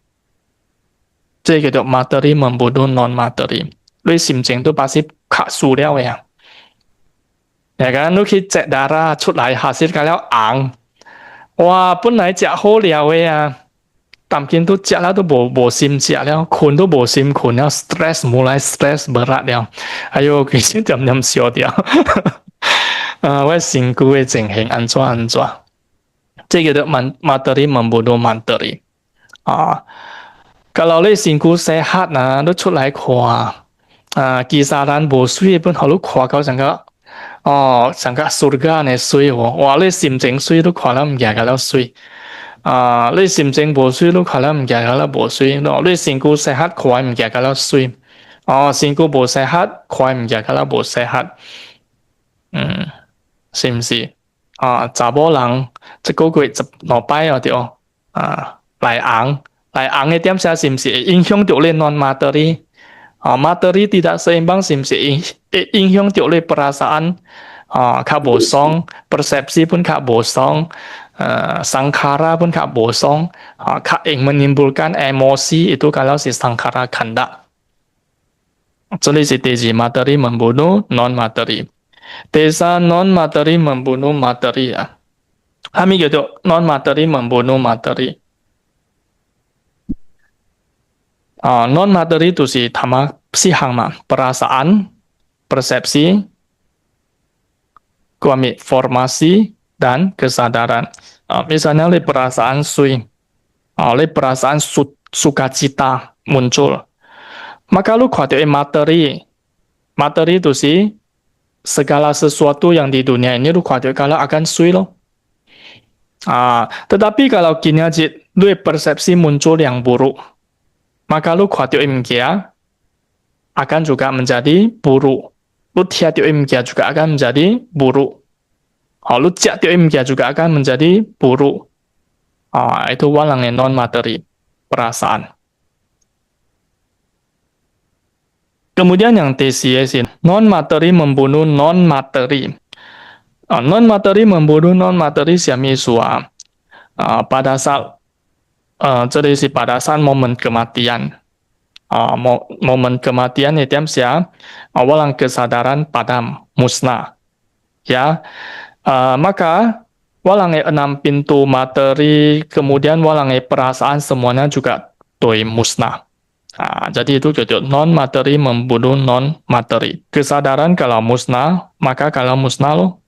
这个叫 materi membunuh non materi，你心情都把是卡输了呀。ya kan，你去 cek darah 出来hasil 加了硬，哇，本來食好了嘅啊。ตามกินทุกเจ้าแล้วตัวโบซิมเจ้าแล้วคนตัวโบซิมคนแล้วสตรสมูลายสตรสเบอร์แล้วอายุกินจำยำเสียวเดียวว่าสิ่งกูเองเห็นอันจ้าอันจ้า这个的materi membunuh materi kalau 你สิ่งกูsehat นะ都出來看kisaran 無水本好都看到成個成個 surga 呢水哇你心情水都看了唔見㗎了水你心情無水都看了唔見㗎啦無水你身軀sehat 看唔見㗎啦水身軀無sehat 看唔見㗎啦無sehat是唔是查某人一個月10擺對來昂嘅點寫是唔是影響到你 non materi materi tidak seimbang是唔是影響到你 perasaan 較無爽 persepsi pun 較無爽sangkara pun kak bosong kak yang menimbulkan emosi itu kalau si sangkara kanda. Jadi si teji materi membunuh non materi. Desa non materi membunuh materi ya. Kami gitu non materi membunuh materi. Non materi itu si tama sihang mah perasaan, persepsi, kami formasi dan kesadaran. Misalnya oleh perasaan sui, oleh perasaan sukacita muncul. Maka lu kuatir materi itu sih segala sesuatu yang di dunia ini lu kuatir kalau akan sui loh. Tetapi kalau kinerjit lu persepsi muncul yang buruk, maka lu kuatir imkia akan juga menjadi buruk. Lu tiada imkia juga akan menjadi buruk. Lu jatuh imkia juga akan menjadi buruk. Itu walangnya non materi perasaan. Kemudian yang TCS non materi membunuh non materi. Non materi membunuh non materi siami sua. Pada saat pada saat momen kematian. Momen kematian itu siapa? Walang kesadaran padam musnah. Ya. Maka walangai 6 pintu materi, kemudian walangai perasaan semuanya juga doi musnah. Jadi itu jadi non materi membunuh non materi. Kesadaran kalau musnah, maka kalau musnah loh.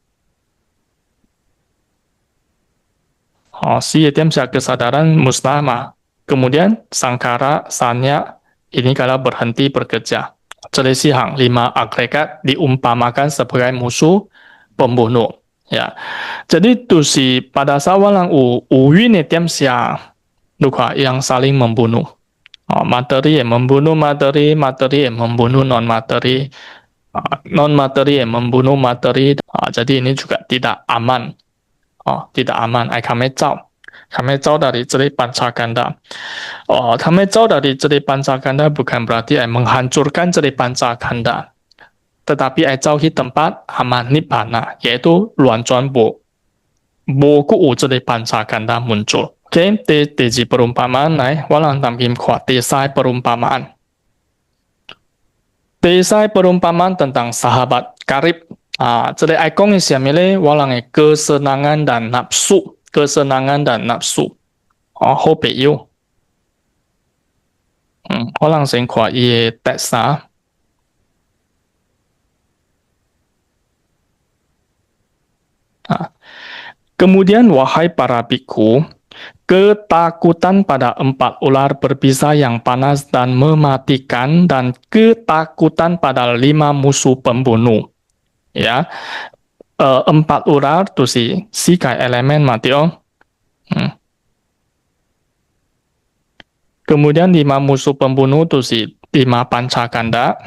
Si itu kesadaran musnah mah. Kemudian sangkara, sanya ini kalau berhenti bekerja. Jadi sihang 5 agregat diumpamakan sebagai musuh pembunuh. Ya, jadi itu si pada saat walang uwin itu luka yang saling membunuh. Materi yang membunuh materi, materi yang membunuh non materi, non materi yang membunuh materi. Jadi ini juga tidak aman. Tidak aman. Kami tahu dari ciri pancakanda. Kami tahu dari ciri pancakanda bukan berarti menghancurkan ciri pancakanda. Tetapi jauh di tempat aman nibbana, yaitu luan cuan bo ku ciri pancakanda muncul. Oke, teji perumpamaan naik, walang tampim kuat desai perumpamaan. Desai perumpamaan tentang sahabat karib. Jadi ikon yang siamile walang kesenangan dan nafsu, hobi yu. Walang sing kuat ye teksa. Kemudian wahai para biku, ketakutan pada 4 ular berbisa yang panas dan mematikan dan ketakutan pada 5 musuh pembunuh. Ya, 4 urar tu si kai elemen matio. Kemudian 5 musuh pembunuh tu 5 pancakanda.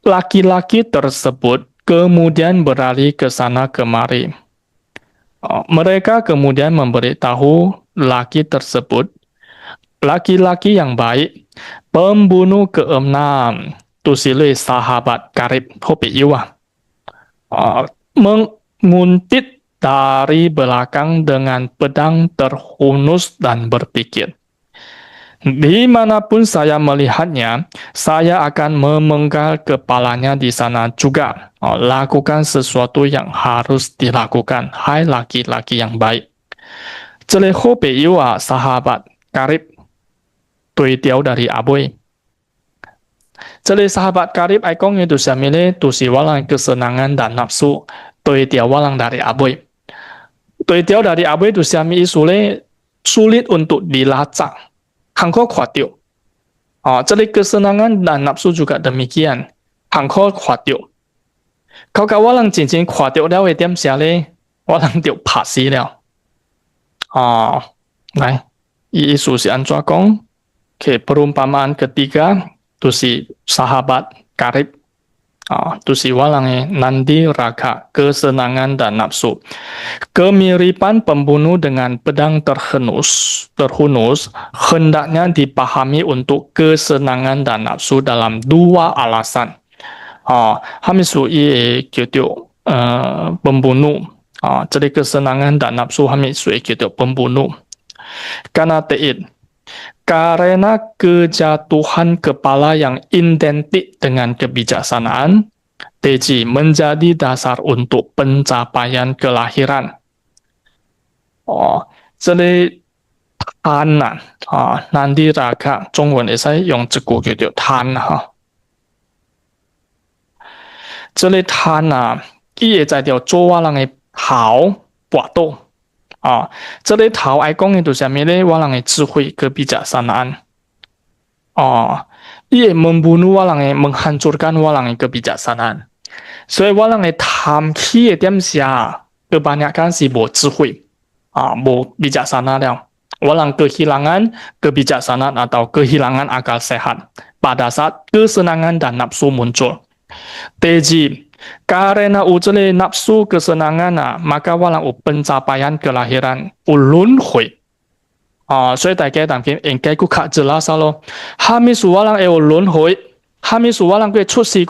Laki-laki tersebut kemudian berlari ke sana kemari. Mereka kemudian memberitahu laki-laki yang baik, pembunuh ke-6, Tusile sahabat karib Hopi Iwa, menguntit dari belakang dengan pedang terhunus dan berpikir, dimanapun saya melihatnya, saya akan memenggal kepalanya di sana juga. Lakukan sesuatu yang harus dilakukan, hai laki-laki yang baik. Cele Hope Iwa sahabat karib tui tiao dari Aboy. Cele sahabat karib aikong itu samile tusi walang kesenangan dan nafsu tui tiao walang dari Aboy. Tui tiao dari Aboy itu sami isule sulit untuk dilacak. Hangko khawatir. Jadi kesenangan dan nafsu juga demikian. Hangko khawatir. Kalau walang cincin khawatir liao dem siale, walang tiu pasi liao. Nah, Yesus si anjua kong ke perumpamaan ketiga tu si sahabat karib. Tu si walang nandi raka kesenangan dan nafsu. Kemiripan pembunuh dengan pedang terhunus hendaknya dipahami untuk kesenangan dan nafsu dalam 2 alasan. Hamisu gitu pembunuh. Jadi kesenangan dan nafsu hamisu gitu pembunuh. Karena kejatuhan kepala yang identik dengan kebijaksanaan, Teji menjadi dasar untuk pencapaian kelahiran. Jadi tanah, nanti raga, Zhongwen saya用这个叫做tanah. Jadi tanah, ia在叫做我人的好搏斗。这里头爱讲的就是什么呢？我人的智慧跟kebijaksanaan. Ia membunuh我人的menghancurkan我人的kebijaksanaan. 所以我人的谈起的点下，kebanyakan si 没智慧没bijaksana了。我人 kehilangan kebijaksanaan atau kehilangan akal sehat pada saat kesenangan dan nafsu muncul. Teji, karena ujele nafsu kesenangan maka walang pencapaian kelahiran ulun hui. 所以大家当然应该更加jelas咯。哈密苏walang ulun hui, ha密苏walang出世。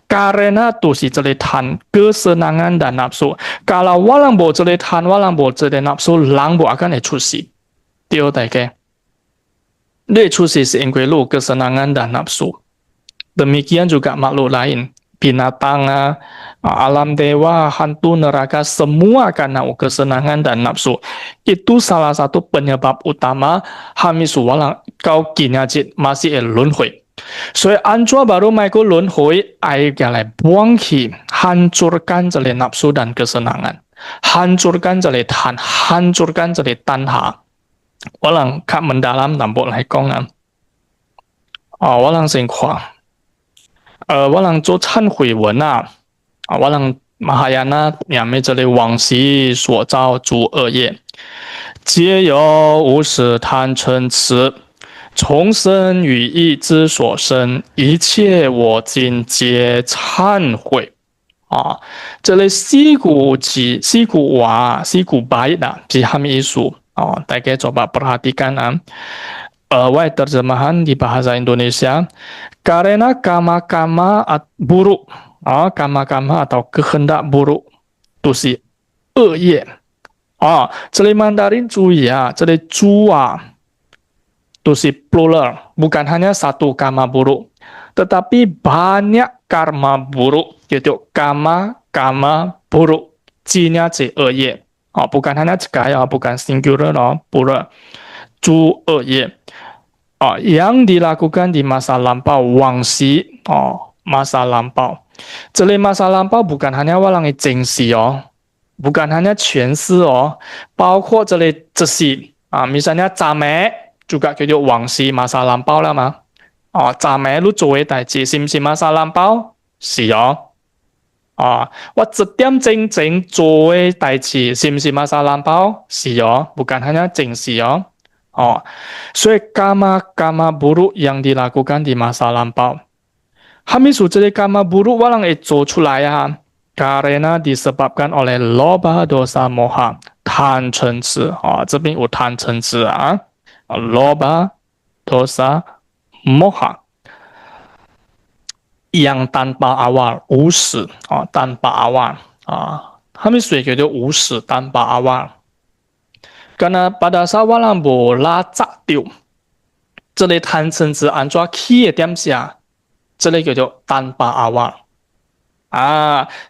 Karena tu si jeletan kesenangan dan nafsu. Kalau walang bo jeletan, walang bo jele nafsu, lang bo akan cusi. Dia大家，dia cusi是因为lu kesenangan dan nafsu. Demikian juga makhluk lain, binatang, alam dewa, hantu neraka, semua karena kesenangan dan nafsu. Itu salah satu penyebab utama hamisu walang kau kinajit masih lunhui. 所以安卓baru mereka轮回，akhirnya来buang hancurkan jeli nafsu dan kesenangan, hancurkan jeli tan, hancurkan jeli tanha. Walang kak mendalam tampuk lai kongan. Walang singkwa. Walang 做忏悔文walang Mahayana 两面这里往昔所造诸恶业，皆由无始贪嗔痴。重生于意之所生，一切我今皆忏悔。这里四股baik dipahami isu.大家coba perhatikan terjemahan di bahasa Indonesia. Karena kama-kama buruk, kama-kama atau kehendak buruk, itu si 恶业。这里Mandarin 注意这里猪itu si plural, bukan hanya satu karma buruk, tetapi banyak karma buruk, yaitu karma buruk, jinya zi ye, bukan hanya sekali, bukan singular, plural, zu ye, yang dilakukan di masa lampau, wangsi, masa lampau. Jadi masa lampau bukan hanya walang jengsi, bukan hanya 权势包括这里这些misalnya zame juga 叫做往事 masa lampau lah mah. 暫時都做嘅代志，是唔是 masa lampau？是我1點正正做嘅代志，是唔是馬沙蘭包？是哦，bukan hanya 正是哦。所以gamma buruk yang dilakukan di masa lampau. Hamisu jadi gamma buruk walang itu 出来啊，karena disebabkan oleh loba dosa moha 贪嗔痴这边有贪嗔痴啊，loba dosa moha yang tanpa awal 无始tanpa awal Hamisu叫做无始 tanpa awal. Karena pada saat walang bo lacak掉，这类贪嗔痴按照起的点下，这类叫做tanpa awal.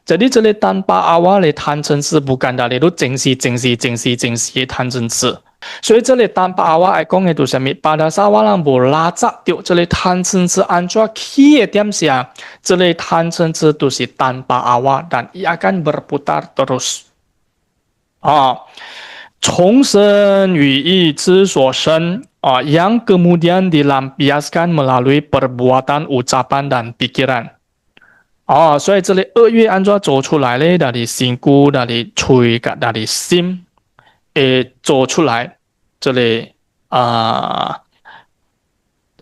Jadi 这类 tanpa awal 的贪嗔痴bukan dari itu 正是的贪嗔痴。所以这类 tanpa awal 爱讲的就是什么？pada saat walang bo lacak掉，这类贪嗔痴按照起的点下，这类贪嗔痴都是 tanpa awal dan ia akan berputar terus. 重生语义之所生yang kemudian dilampiaskan melalui perbuatan, ucapan dan pikiran. 所以这里恶业按照做出来的dari singku, dari嘴 dari sim 做出来这里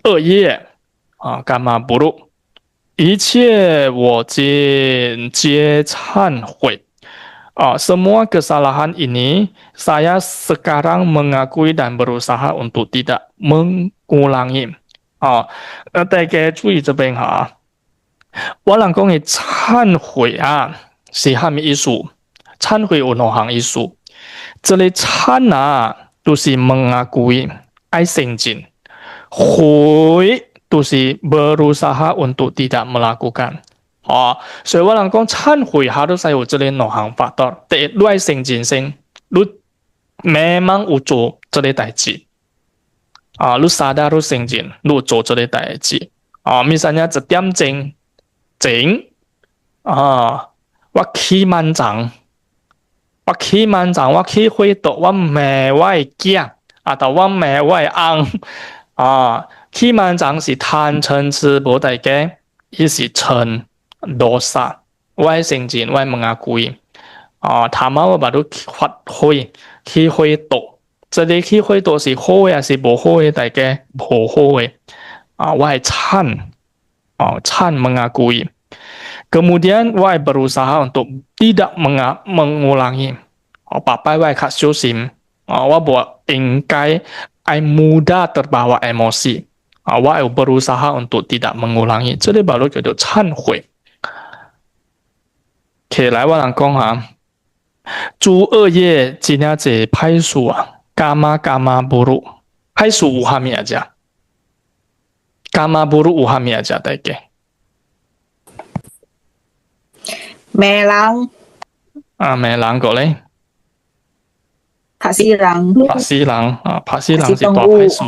恶业gamma buruk 一切我今皆忏悔。semua kesalahan ini saya sekarang mengakui dan berusaha untuk tidak mengulangi. 大家注意这边哈，我人讲的忏悔是什么意思？忏悔有2項意思。这里忏就是 mengakui 愛承認，悔就是 berusaha untuk tidak melakukan。所以我人講懺悔harus有這類2項法則。第一，你愛承認先，你 memang 有做這類代志，你 sadar 你承認你有做這類代志。misalnya 1點正，我起萬丈，我起火度，我罵我的囝，或我罵我的翁，起萬丈是貪嗔痴無大家，伊是嗔。dosa 我承認我mengakui 他媽我把你發揮起火度這裡起火度是好的還是不好的大家不好的我懺mengakui kemudian 我berusaha untuk tidak mengulangi 把拜我較小心我不應該mudah terbawa emosi 我berusaha untuk tidak mengulangi 這裡baru叫做懺悔起來我人講諸惡業真係這派數gamma buruk 派數有啥物啊？只 gamma buruk 有啥物啊？只大家罵人罵人過咧，拍死人是大派數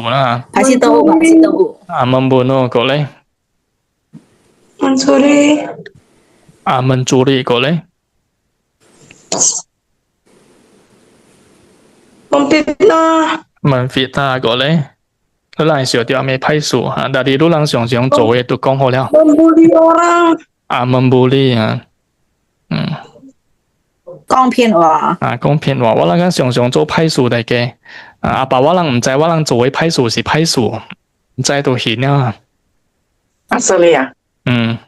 啦，拍死動物membunuh過咧，mencuri過咧。memfitnah過咧，你人小掉咩派數但係你人常常做嘅都講好了。membuli orang membuli講騙話講騙話，我人常常做派數嚟嘅阿爸我人唔知我人做嘅派數是派數，唔知都顯啦。所以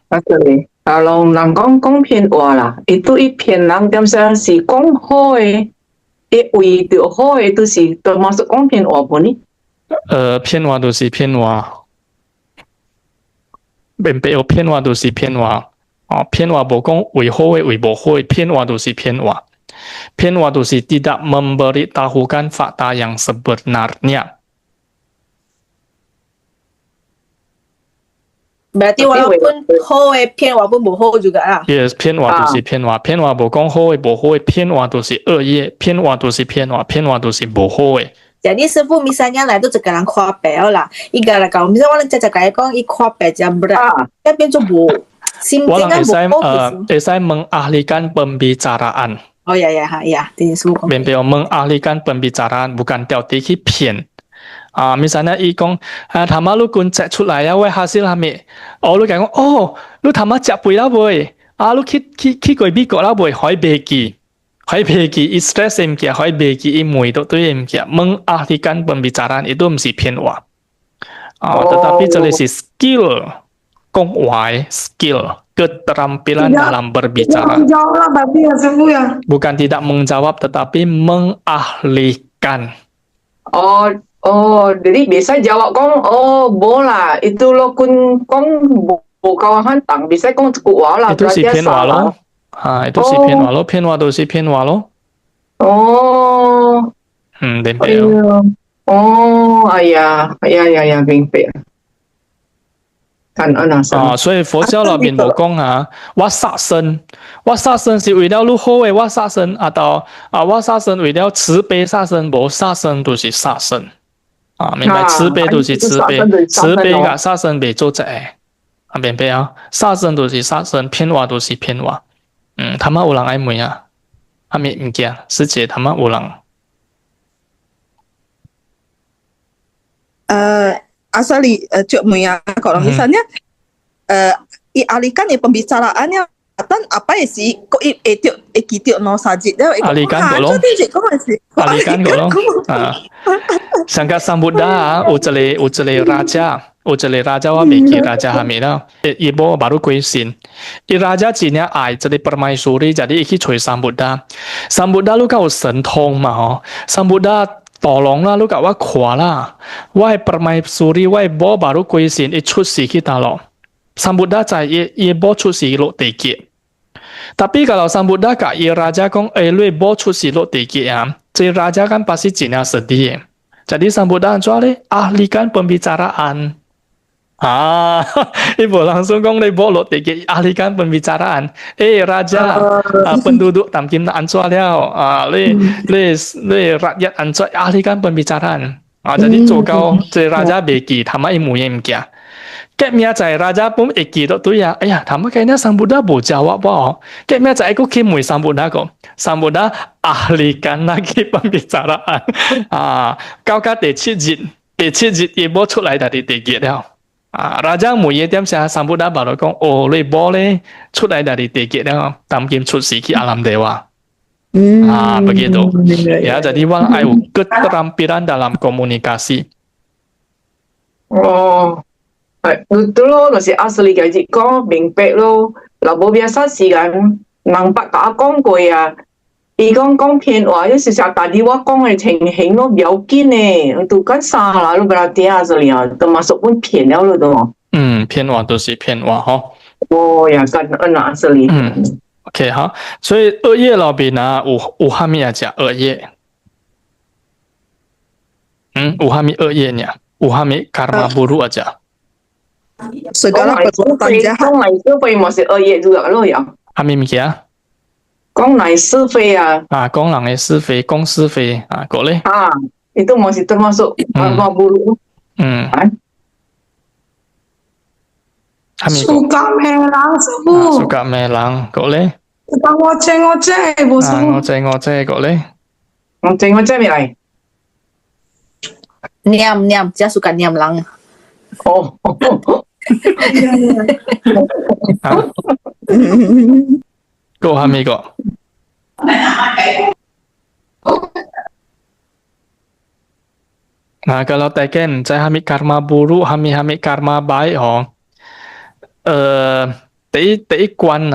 所以人講騙話啦，伊對伊騙人點樣是講好嘅，伊為着好嘅都是都冇是講騙話本呢？騙話就是騙話，並沒有騙話就是騙話。騙話無講為好嘅為無好嘅，騙話就是騙話，騙話就是 tidak memberitahukan fakta yang sebenarnya。berarti walaupun 好嘅騙話pun 無好juga lah。Yes， 騙話就是騙話，騙話無講好嘅無好嘅，騙話就是惡業，騙話就是騙話，騙話就是無好嘅。jadi師傅 misalnya lah itu一個人看白啦，伊個來講，misalnya 我哋直講伊看白就berat，但變做無。我能會使mengahlikan pembicaraan。ya，聽師傅講。別mengahlikan pembicaraan bukan 掉地去騙。misalnya 伊講頭媽你滾隻出來啊，喂下先係咪？你講你頭媽食肥啦喂， Lu koi bi ko la boy hoi begi stress em kia hoi begi imui tu em kia mengalihkan pembicaraan itu mesti pianwa. Tetapi jadi skill kong wai skill keterampilan dalam berbicara. Jawab berarti ya sembuh ya. Bukan tidak menjawab tetapi mengalihkan. Jadi biasa jawab kong bola itu lo kun kong kawan hantang bisa kong cukup wala itu si pianwa lo. Itu si pianwa lo, pianwa tu si pianwa lo. Dempe. Ya, 明白。所以佛教那邊冇講我殺生是為了如何我殺生我殺生為了慈悲殺生，冇殺生都是殺生明白？慈悲都是慈悲，慈悲甲殺生未做一個明白啊？殺生都是殺生，騙話都是騙話。他媽有人愛問係咪唔驚？師姐他媽有人Asali cuma kalau misalnya alihkan pembicaraannya dan apa sih kok itu no sajid alihkan golong sangka sambuddha ucele raja wa beki raja hamila ibu baru kuisin raja jinya ai jadi permaisuri jadi iki cuy sambuddha lu kau sentong mah sambuddha tolong lah lu kak wa khua lah wa permaisuri wa bo baru kuisinชุดสีkita lo sambuddha cai ye bo ชุดสีlo teki tapi kalau sambuddha kak ye raja kong lu bo ชุดสีlo teki jadi raja kan pasti jinya sedih jadi sambuddha jual ahlikan pembicaraan ibu langsung kong le bo lo teki ahlikan pembicaraan raja penduduk tamkin ancual le rakyat ancual ahlikan pembicaraan jadi cokau jadi raja beki tama imuyem kia kemia cai raja pun eki tu ya tama kayaknya sambuddha bo jawab kemia cai aku kimui sambuddha ahlikan lagi pembicaraan kau kata cijit ibu 出来dari teki raja muye tiam sia sambuddha baru kong le boleh 出来 dari teki tamkin 出席 ki alam dewa begitu ya jadi wang ayu keterampilan dalam komunikasi itu lo si asli gaji kong bingpek lo labo biasa sih kan nampak kak kong ko ya Ikong kong pianwa itu sejak tadi wa kong情形lo biakin itu kan salah lo berarti asli termasuk pun pian lo tu pianwa tu si pianwa ya kan anak asli OK 所以恶业那边有哈咪讲恶业有哈咪恶业呢有哈咪 karma buruk aja segala perbuatan jahat kong lai survei masih 恶业 juga lo ya 哈咪咪kia 讲来是非讲人的是非，讲是非过嘞itu masih termasuk karma buruk suka melang sembuh suka melang kok le suka ngoceh-ngoceh bu sembuh ngoceh-ngoceh kok le ngoceh-ngoceh mi lai niam dia suka niam lang kok hami kok kalau teken saya hami karma buruk hami karma baik第一關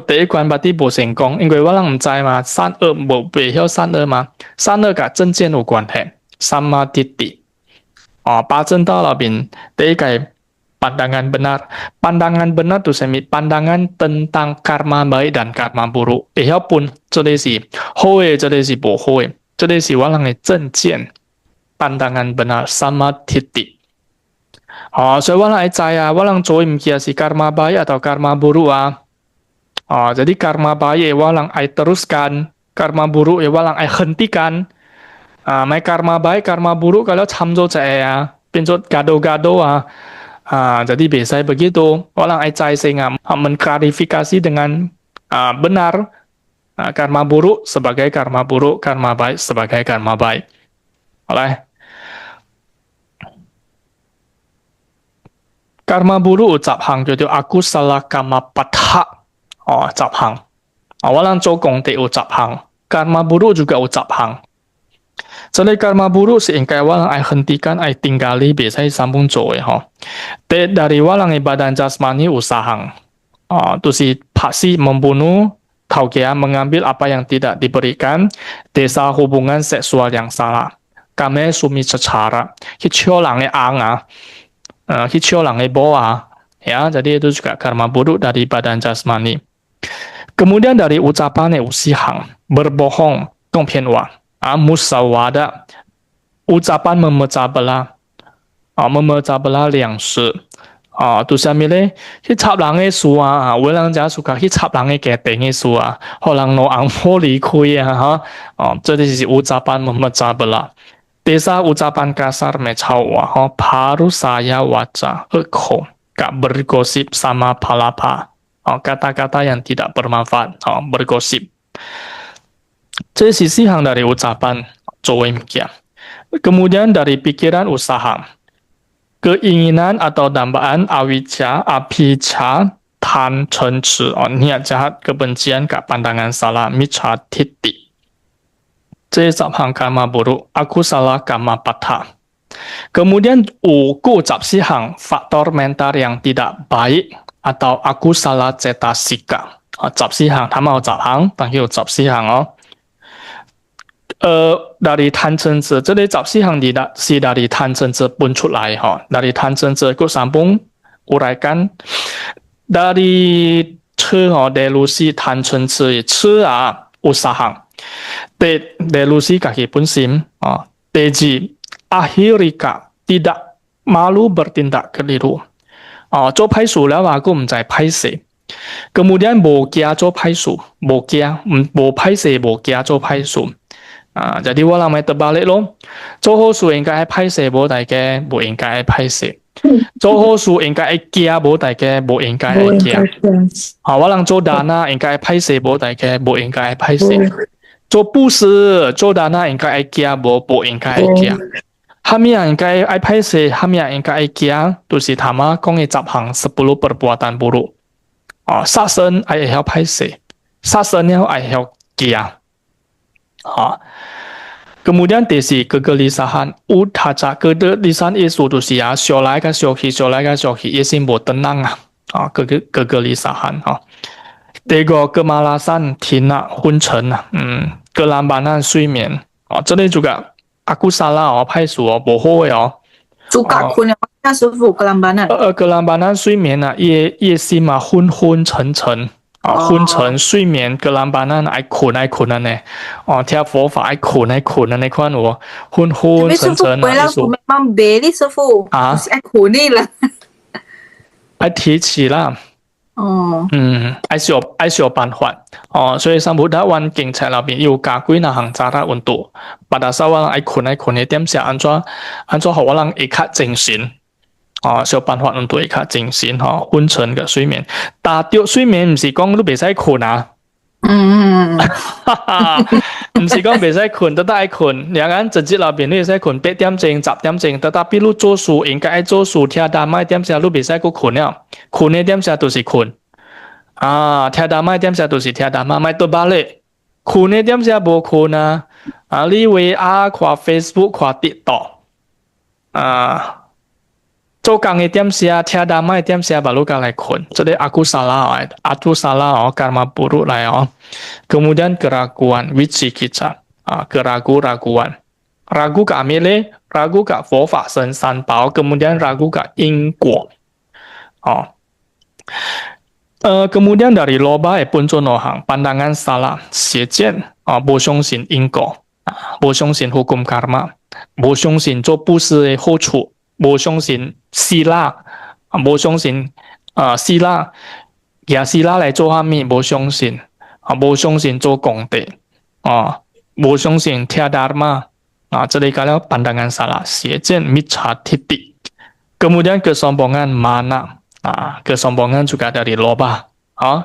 第一關berarti 不成功因為我人唔知嘛善惡冇未曉善惡嘛善惡跟正見有關係sama titik八正道那邊第一個pandangan benar tu semi pandangan tentang karma baik dan karma buruk pun 這裡是好的這裡是不好的這裡是我人的正見 pandangan benar sama titik所以我人會知我人做唔起是 karma baik atau karma buruk jadi karma baik我人會 teruskan karma buruk我人會 hentikan mai karma baik karma buruk kalau 參咗變咗 gado-gado jadi biasanya begitu orang Acai sehingga mengklarifikasi dengan benar karma buruk sebagai karma buruk, karma baik sebagai karma baik. Oleh karma buruk ucap hang jadi aku salah kama patha 10 hang. Walang cokong te u 10 hang. Karma buruk juga u 10 hang. Jadi karma buruk si engkai walang ai hentikan ai tinggali biasai sambung joe Te dari walang badan jasmani usahang. Tu si pasti membunuh, taukia mengambil apa yang tidak diberikan, desa hubungan seksual yang salah. Kami sumi secara hiciolang anga, hiciolang boa. Ya, jadi itu juga karma buruk dari badan jasmani. Kemudian dari ucapan usihang, berbohong, dongpianwa, musawada, ucapan memecah belah 两世。tu sa mile hi chap lang e su we lang ja su ka hi chap lang e ke teng e su ho lang no ang mo li kui ha 这就是ucapan memecah belah. Desa ucapan kasar mecawa paru saya waca ekho gak bergosip sama palapa. Kata-kata yang tidak bermanfaat, bergosip. 这是细项 dari ucapan Joemkia. Kemudian dari pikiran usaha. Keinginan atau dambaan awija, apija, tan, cenci, niat jahat, kebencian, pandangan salah, micha, titik. 这10 hang karma buruk, aku salah karma patah. Kemudian 5 10 hang faktor mental yang tidak baik atau aku salah cetasika. 10 hang, 他们有10 hang, 但有10 hang dari 贪嗔痴，这里10 hang是 dari 贪嗔痴 pun 出来dari 贪嗔痴 ku sambung uraikan dari 吃delusi 贪嗔痴吃usaha delusi kaki pun sim teji akhirika tidak malu bertindak keliru 做批數了話，佢唔就係批射。Kemudian 無驚做批數，無驚無批射，無驚做批數。jadi 我諗咪terbalik咯。做好數應該係批射，冇大嘅冇應該係批射。做好數應該係驚，冇大嘅冇應該係驚。我諗做單啊，應該係批射，冇大嘅冇應該係批射。做布施做單啊，應該係驚，冇應該係驚。下面應該愛拍攝，下面應該愛驚，就是他們講嘅10 hang 10 perbuatan buruk。殺生愛要拍攝，殺生要愛要驚。Kemudian desi kegelisahan, utaja kegelisahan itu就是小來個小去，小來個小去，也是冇tenang kegelisahan。第二個 kemalasan, tina, 昏沉kelambanan 睡眠。這裡juga aku salah拍數不好嘅Suka kun yang師傅 kelambanan。kelambanan 睡眠夜心昏昏沉沉。昏沉睡眠 kelambanan 愛困呢。聽佛法愛困呢，你看我昏沉沉。回來我們別師傅愛困呢啦。愛提起啦。愛小辦法。所以三菩提灣經冊裏邊有教幾那行cara untuk pada saat orang ai kun點寫安怎學我人會較精神。小辦法untuk會較精神昏沉嘅睡眠。但係睡眠唔是講你唔使困啊。唔是講唔使困，得愛困。兩個人直接裏邊你使困8點鐘、10點鐘，得比如做事應該愛做事，聽大麥點寫你唔使個困了，困嘅點寫都是困。聽大麥點寫都是聽大麥，咪對吧咧？困嘅點寫無困啊！你為看 Facebook 看 TikTok 做工嘅點寫聽大麥點寫baru來困，這裡aku salah karma buruk lah Kemudian keraguan wicikicca keraguan ragu ke amile ragu ke 佛法僧三寶 kemudian ragu ke 因果kemudian dari loba pun hang pandangan salah 邪見不相信因果不相信hukum karma 不相信做布施的好處不相信希拉不相信希拉拿希拉來做下面不相信不相信做功德不相信聽 dharma這裡kalau pandangan salah 邪見 miccha titik kemudian kesombongan mana kesombongan juga dari loba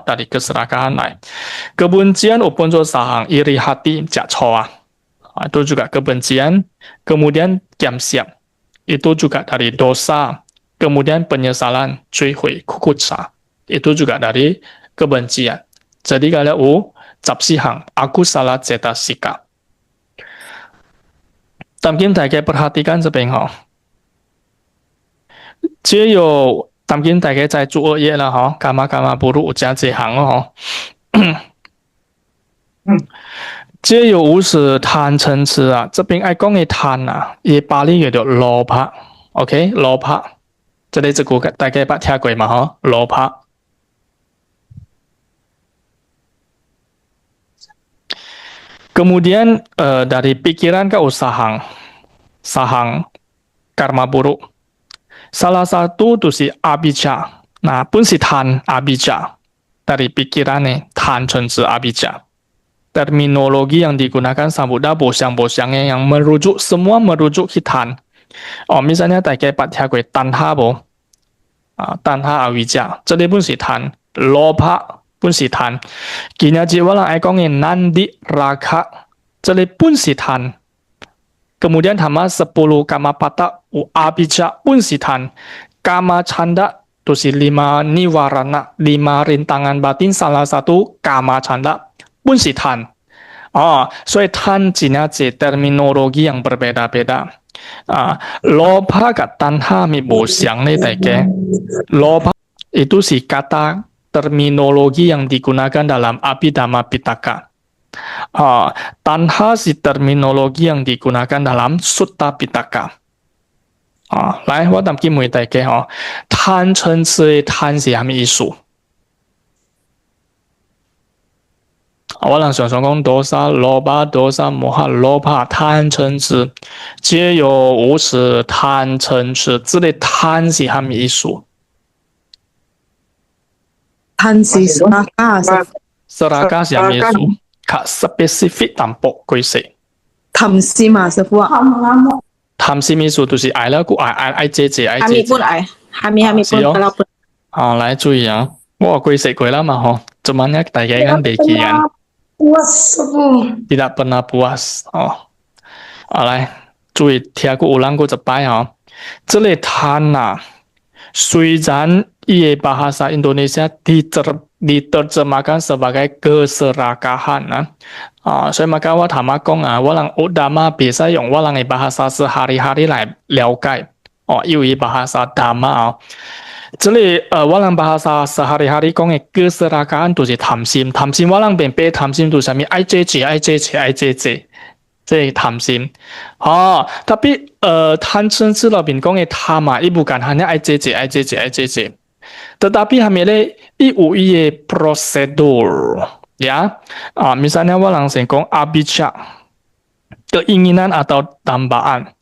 dari keserakahan lain kebencian upun sahang iri hati jacoa itu juga kebencian kemudian kiamsiap itu juga dari dosa kemudian penyesalan 追悔 kukuca itu juga dari kebencian Jadi kalau Zapsihang, aku salah cetasika. Tamkin dagai perhatikan sebentar. 只有tamkin dagai 在做业了哈，干嘛干嘛不如加这行哦。只有无始贪嗔痴啊，这边爱讲的贪啊，也巴利叫做罗帕 ，OK， 罗帕，这里这个大概把听过嘛哈，罗帕。Kemudian dari pikiran ke usaha, sahang, karma buruk. Salah satu itu si abijah. Nah, pun si tan abijah. Dari pikirannya, tan censi abijah. Terminologi yang digunakan sambuda bosiang-bosiangnya yang merujuk, semua merujuk ke tan. Oh, misalnya dagai patia kue tanha bo. Tanha abijah. Jadi pun si tan. Lopa pun si tan. Kini aja walang aikongnya nandi raka. Jadi pun si tan. Kemudian hama 10 kama pata abija pun si tan. Kama canda itu si 5 niwarana, 5 rintangan batin, salah satu kama canda pun si tan. So tan jina terminologi yang berbeda-beda. Lopa ke tanha mi bosiang nih teke. Lopa itu si kata terminologi yang digunakan dalam Abhidhamma Pitaka. Tanha si terminologi yang digunakan dalam Sutta Pitaka. 来，我哋見每大嘅貪嗔痴貪是係咩意思？我能想想講多少羅巴多少摩哈羅帕貪嗔痴，皆有無始貪嗔痴，這類貪是係咩意思？貪是Seraka是係咩意思？較 specific 淡薄句式。貪是嘛，師傅啊？貪是咩意思？就是愛了個愛姐姐愛姐姐。Kami pun ai. Kami pun kalau pun. 來注意啊！我句式過啦嘛嗬，做乜呢？大家kan bikin puas tidak pernah puas 來注意聽過ulang過一擺這類貪啊，雖然ia bahasa Indonesia diterjemahkan sebagai keserakahan. Saya maka wa thama kong walang dhamma bisa用 walang bahasa sehari-hari 来了解因为 bahasa dhamma 这里walang bahasa sehari-hari 講嘅 keserakahan 就是貪心，貪心 walang 變被貪心就是什麼愛這係貪心tapi 貪嗔痴裏邊講嘅貪亦bukan hanya愛這 tetapi hamile有一個 prosedur ya misalnya walang sengkong abijah keinginan atau dambaan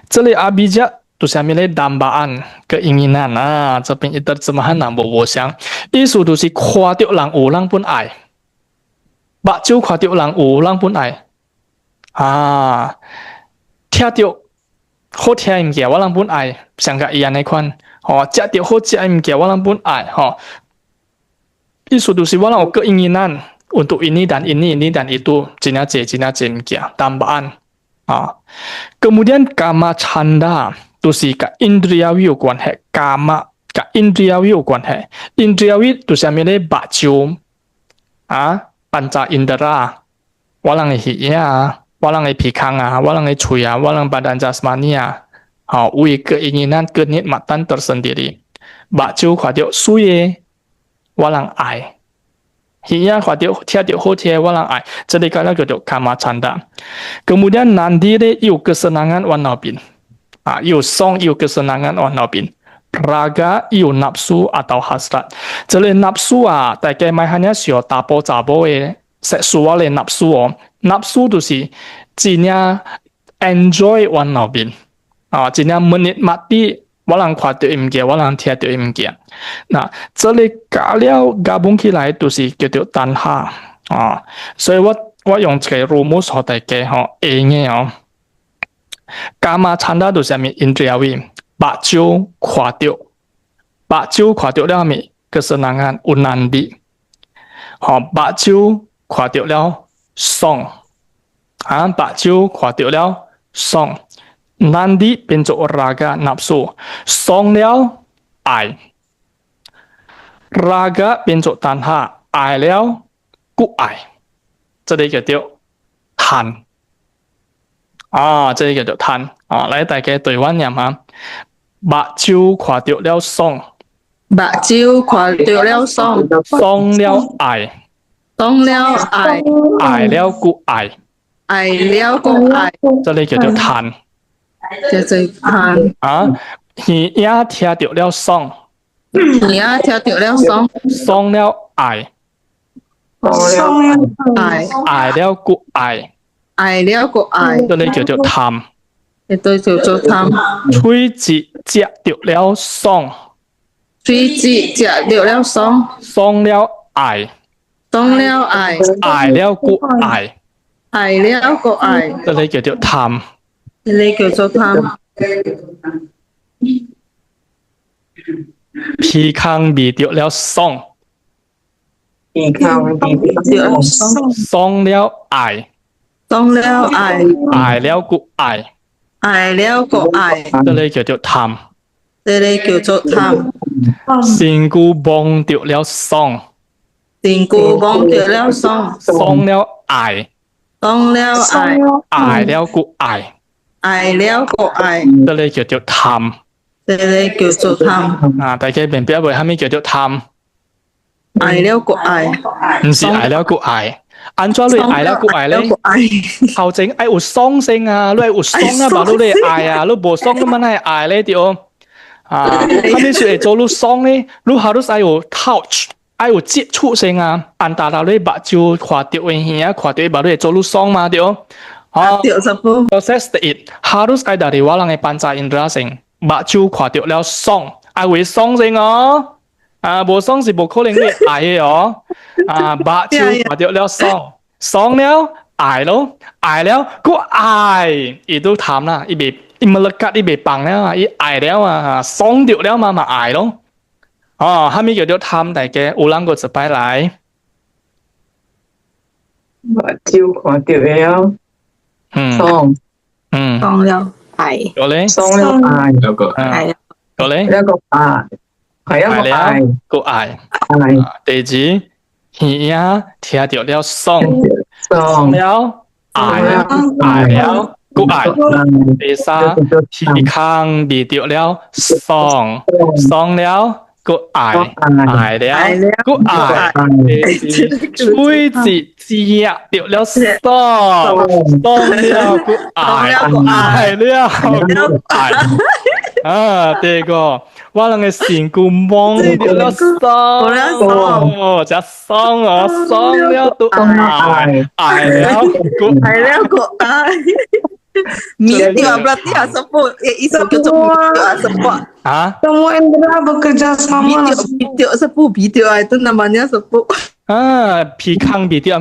這裡abijah itu hamile dambaan keinginan這邊terjemahan nambo bosiang isu itu si 看到人有人本愛目睭看到人有人本愛聽到好聽物件我人本愛像個伊安尼款食到好食物件我人pun愛意思就是我人有keinginan untuk ini dan itu jenis物件 tambahan kemudian kama canda itu si ka indriyawi有關係 kama ka indriyawi 有關係 indriyawi itu sama le baju panca indera 我人嘅耳我人嘅鼻腔我人嘅嘴我人 badan jasmani wih keinginan kenikmatan tersendiri. Baju khadio suye walang ai. Hiya khadio tiada hotia walang ai. Jadi kalau gitu kama canda. Kemudian nandire iu kesenangan wanabin. Iu song iu kesenangan wanabin. Raga iu nafsu atau hasrat. Jadi nafsu tak mai hanya sio tapo seksual nafsu nafsu tu si jinya enjoy wanabin. Jinya menikmati walang kuat imge, walang tiada imge. Nah, 这里kalau gabung起来就是叫做tanha. 所以我用這個 rumus 學大家嘅kama canda 就是什麼 indriyawi 目睭看到了咩 kesenangan unandi 目睭看到了爽目睭看到了爽Nandi 變做 raga nafsu 爽了愛 raga 變做tanha 愛了固矮，这里叫做貪這里叫做貪嚟大家對灣念下，目睭看到了爽，目睭看到了爽，爽了愛，爽了愛，愛了固愛，愛了個愛，這里叫做貪叫做貪。耳仔聽到了爽，耳仔聽到了爽，爽了愛，愛了固愛，愛了個愛，這里叫做貪。亦都叫做貪。喙舌食到了爽，喙舌食到了爽，爽了愛，爽了愛，愛了固愛，愛了個愛，這里叫做貪。呢叫做貪。鼻腔味到了爽，鼻腔味到了爽，爽了愛，爽了愛，愛了固愛，愛了個愛，這里叫做貪。呢叫做貪。身軀摸到了爽，身軀摸到了爽，爽了愛，爽了愛，愛了固愛，愛了個愛，這里叫做貪。呢叫做貪。大家明白為蝦米叫做貪？愛了個愛，唔是愛了固愛。按怎你愛了固愛咧？頭前愛有爽性啊，你有爽啊，吧你愛啊，你無爽你乜係愛咧對？蝦米說會做你爽咧？你下都愛有 touch，愛有接觸性啊。按大到你目睭看到嘅嘢，看到吧你會做你爽嘛對？對十步。Proses it harus愛dari walang嘅panca indera性，目睭看到了爽，愛會爽性哦。無爽是無可能你愛嘅哦。目睭看到了爽，爽了愛咯，愛了個愛，伊都貪啦，伊未伊melekat伊未放了伊愛了爽掉了嘛愛咯。蝦米叫做貪？大家有人個一擺來。目睭看到了爽，爽了愛，有咧，爽了愛，愛有咧，一個愛，係一個愛，個愛。愛。第二，耳仔聽到了爽，爽了愛了個愛。第三，鼻腔味到了爽，爽了個愛，愛了個愛。第四，喙舌食到了爽，爽了個愛，愛了個愛。第二個。我人嘅身軀摸到了爽，只爽爽了都愛，愛了個愛。Media berarti sebut isu kita sebut. Semua indera bekerja sama. Video itu namanya sebut. 鼻腔味道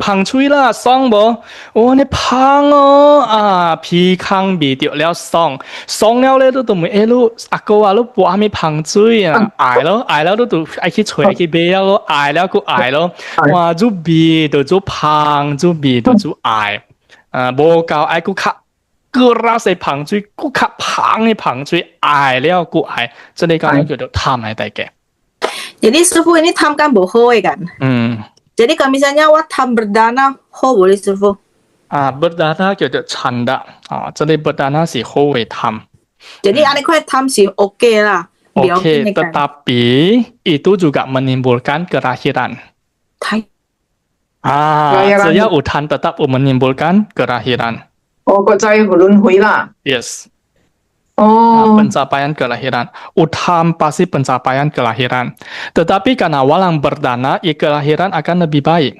香脆啦，爽無？你香哦，鼻腔味道了爽，爽了咧都唔會路阿哥啊，你播下咪香脆啊，愛咯都愛去吹去買咯，愛了個愛咯，哇，做味就做香，做味就做愛，無夠愛個較keras嘅香水，個較香嘅香水，愛了個愛，這裡講叫做貪嚟大嘅。Jadi Sirfu ini tham kan bohong kan? Jadi kalau misalnya awak tham berdana, ho boleh Sirfu? Berdana 叫做canda，這裡berdana 是好為貪。Jadi anak kau tham sih oke lah. Oke, tetapi itu juga menimbulkan kelahiran.只要有貪 tetap menimbulkan kelahiran. Kau cai hulun hui lah. Yes. Pencapaian kelahiran. Utham pasti pencapaian kelahiran. Tetapi karena walang berdana, kelahiran akan lebih baik.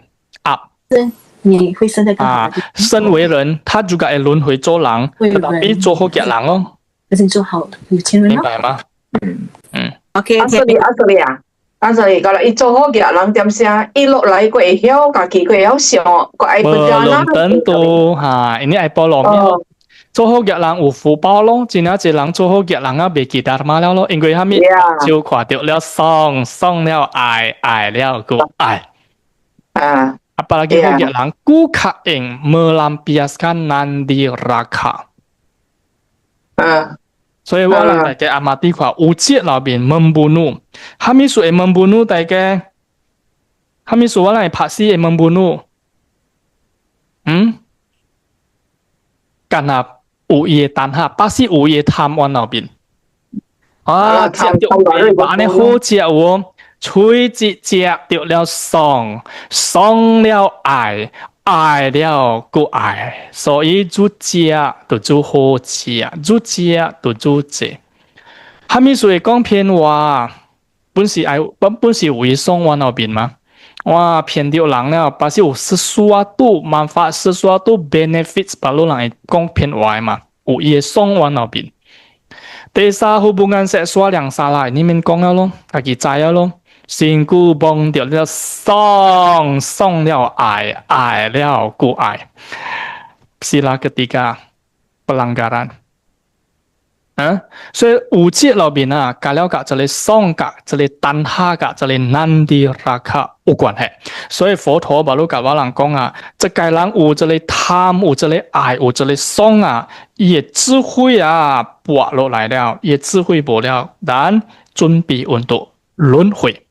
Sen为人，他juga轮回做人， tetapi 做好嘅人咯。做好有錢人咯。明白嗎？OK。Asli kalau itu做好嘅人點先？一落來佢會曉，家己佢會曉想，佢愛berdana。Belum tentu. Ini ai polongnya. 做好嘅人有福報咯，真係一人做好嘅人未記得嘛了咯，因為佢咪就看到了爽，爽了愛，愛了個愛。Apalagi hok yang kuka ing melampiaskan nandi raka. 所以我哋大家amati kwa ujian labin membunuh. Kami sudah membunuh大家 Kami suara pasti membunuh. Karena uye tanha pasti uye tham on 那边。啊，食着白呢好食喎，吹節食着了爽，爽了愛，愛了個愛，所以煮食就煮好食，煮食就煮食。下面所以講偏話，本是為爽往那邊嘛。哇，偏掉人了，把是有sesuatu manfaat sesuatu benefits 把路人講偏話嘛，有嘢爽往那邊。第三 hubungan seksual yang salah ini min kong lo, kaki saya lo, singku bong dia了song了爱了ku爱。sila ketiga pelanggaran。所以五節裏邊啊，介了กับ這裡songกับ這裡單下กับ這裡nandi raka 有關係。所以佛陀把路กับ我人講啊，這個人有這裡貪，有這裡愛，有這裡song啊，也智慧啊，撥落來了，也智慧不了，但準備運動輪迴。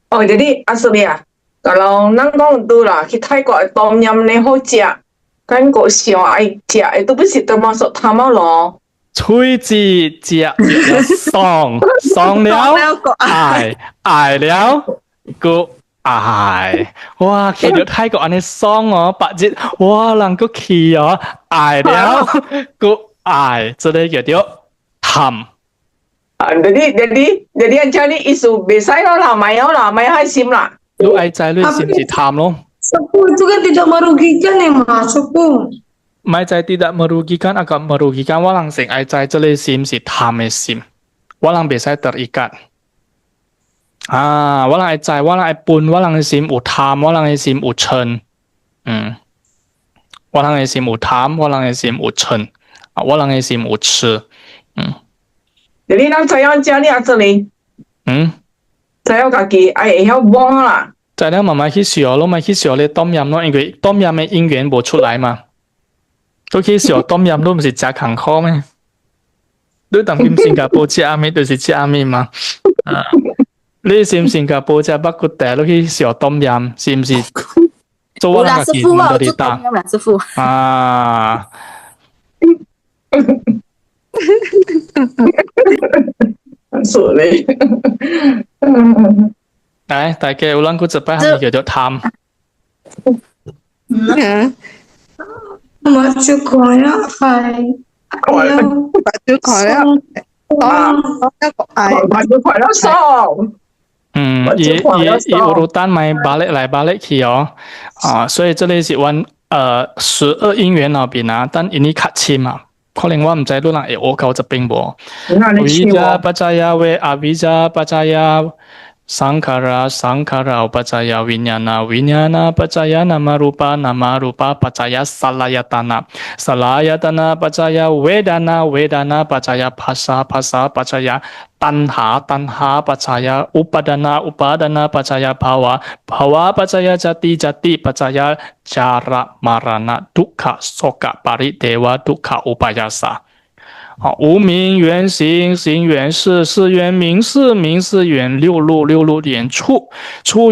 jadi asli啊，kalau nang講到啦，去泰國嘅冬陰呢好食。kan kok siang ai cia itu pasti termasuk tamal loh. 吹字隻爽了愛了個愛。哇，其實泰國安尼爽哦，八節哇能夠氣哦，愛了個愛，這裡叫做貪。jadi jadi isu besar lah, maya hai sim lah. Lu ai cai lu sim si tham loh. Sepuh itu kan tidak merugikan ya mas, sepuh. Mai cai tidak merugikan, agak merugikan. Walang sing ai cai cai sim si tham sim. Walang biasa terikat. Walang ai cai, walang ai pun, walang sim u tham, walang sim u chen. Walang sim u tham, walang sim u chen. Walang sim u chi. Jadi nang saya cari asli. Saya kaki ai要忘啦。在了慢慢去學咯，咪去學你ต้มยำ咯，因為ต้มยำ嘅因緣冇出嚟嘛。都去學ต้มยำ都唔是食坎坷咩？你當今新加坡食阿咪就是食阿咪嘛。你係新加坡食北骨茶，你去學ต้มยำ，是唔是？做我那個技能到底大？師傅啊！所以。嚟，大家有諗過這擺係咪叫做貪？Macam kaya ai. Baju kaya. Baju kaya song. 以urutan 咪balik去哦。所以這裡是揾12因緣那邊啊，但因呢較淺啊。可能我唔知你人會學到這邊無。Avijja pacaya ve avijja pacaya Sankara pacaya vinyana pacaya nama rupa pacaya salayatana pacaya vedana pacaya phasa pacaya tanha pacaya upadana pacaya bhava pacaya jati pacaya jara marana dukkha soka paridewa dukkha upayasa。无名缘行，行缘事，事缘名，名缘六路缘处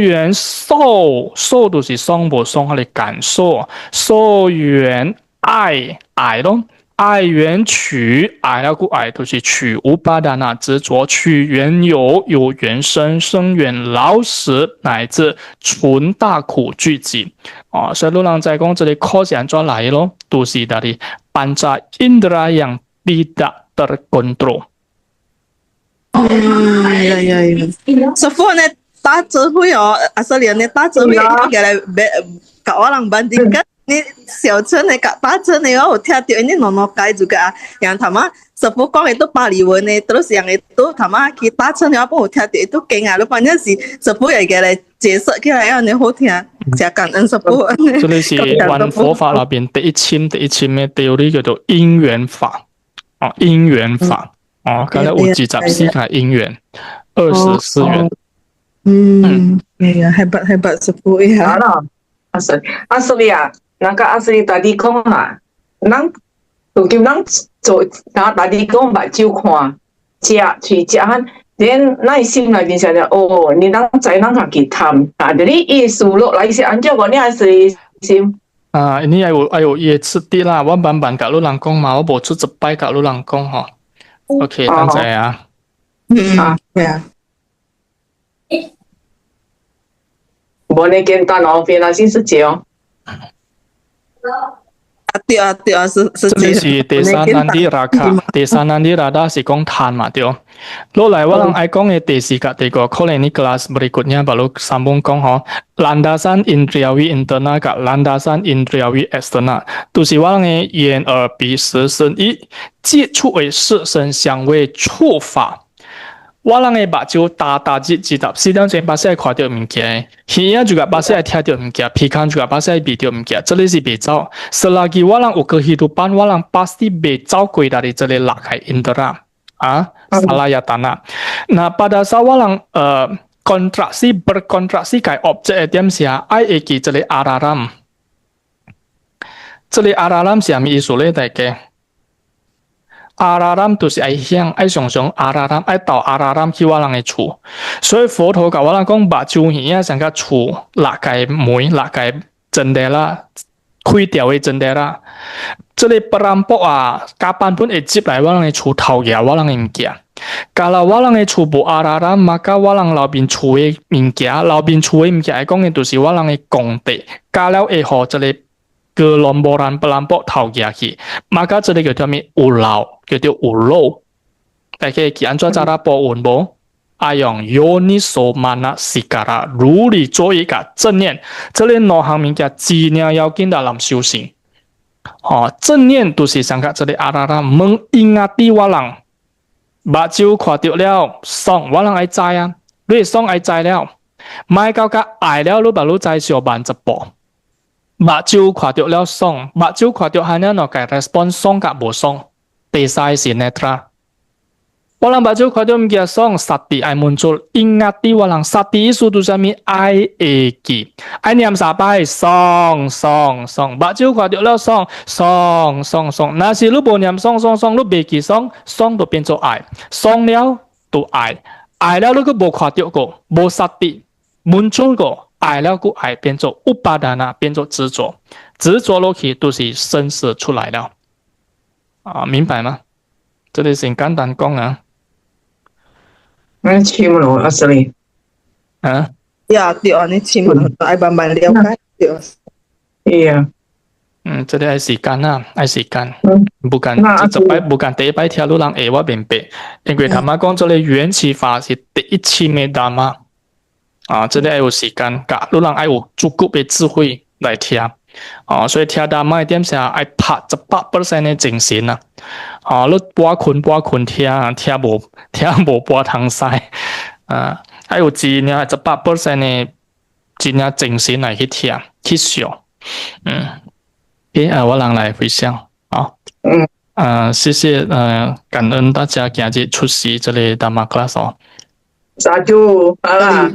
缘受就是爽不爽的感受，受缘愛咯，愛緣取，愛了個愛就是取無巴達那執着，取緣有緣生，生緣老死乃至存大苦聚集。所以路人在講這裡考試怎來咯，都是dari panca indera yang tidak terkontrol。師傅呢打折會哦，阿叔娘呢打折會，嘅嚟搞我人bandingkan，你小車呢搞打折呢，我聽到ini nonokai juga，yang sama師傅講itu Paliwon呢，terus yang itu sama kita 車呢，我聽到itu勁啊，rupanya si 師傅又嘅嚟解釋起來，你好聽，就感恩師傅。這裡是玩佛法那邊第一簽嘅 theory 叫做因緣法。因緣法，剛才54係因緣，24緣。hebat師傅ya。asli啊，那個asli tadi講啦，咱就叫咱做，tadi講目睭看，食去食 then 那心内面想着哦，你当在咱家己谈啊，jadi 意思落来是按照我你还是心。ini ayo ye sedih lah, wan ban kat lu langkong mau bo cu cepai kat lu langkong ho. Oke, tan saya. Ya. Boleh kita novin lah sih sejauh. Hati-hati 这里是第三难的ราคา第三难的rada是讲碳嘛对。落来我人爱讲的第四个第个可能ni kelas berikutnya baru sambung 讲吼 landasan indriawi internal กับ landasan indriawi external 都是我人的眼耳鼻舌身意接触为色声香味触法。我人嘅目睭大隻視到正巴西看到物件，耳仔juga巴西聽到物件，鼻孔juga巴西聞到物件，這裡是別走。Selagi 我人有kehidupan，我人 pasti 別走過dari 這裡lakai indera salah ya tanah. Nah pada saat 我人berkontraksi 嘅 objek 點是啊，愛記這裡 araram， 這裡 araram 是咩意思咧？大家？Araram 就是愛向愛想象 Araram 愛到 Araram 去我人嘅厝，所以佛陀教我人講目睭耳仔上個厝拉開門拉開真的啦，開掉嘅真的啦。這裡perampok kapan pun 會接來我人嘅厝偷嘢我人嘅物件。Kalau 我人嘅厝無 Araram， maka 我人後邊厝嘅物件，後邊厝嘅物件講嘅就是我人嘅功德。加了會好這裡gerombolan perampok tahu ki, maka jadi kita mi ulau, kita ulo. Tapi kian cara pohon bo, ayong yoniso mana sikara, ruli joy ka 正念，这里内行明嘅资料要跟dalam 修行。正念就是上個這裡阿拉拉 mengingati 我人，目睭看到了爽，我人愛知啊，你爽愛知了，買到個愛了，你把你知小辦一步。目睭看到了爽，目睭看到係呢個 respond 爽甲無爽，第三是 netra。我人目睭看到唔見爽，sati 愛滿足，ingati 我人 sati 意思就是咩？愛會記，愛念三擺爽爽爽，目睭看到了爽爽爽爽，那是你無念爽爽爽，你未記爽，爽就變做愛，爽了就愛，愛了你個無看到過，無 sati 滿足過。愛了個愛變做upadana，變做執着，執着落去都是生死出來了明白嗎？這裡先簡單講啊。簽咯，阿 Sir。呀，對啊，你簽咯，愛慢慢了解對。Iya。這裡愛時間啊，愛時間。bukan 第一擺聽路人會話明白，因為他們講這裡緣起法是第一期嘅大嘛。這裡要有時間，你人要有足夠嘅智慧來聽，所以聽到乜點先要拍100%嘅精神啊！你半困聽無半通使，要有真正100%嘅真正精神來去聽去想，我人來分享謝謝感恩大家今日出席這裡大馬 class Satu, alah.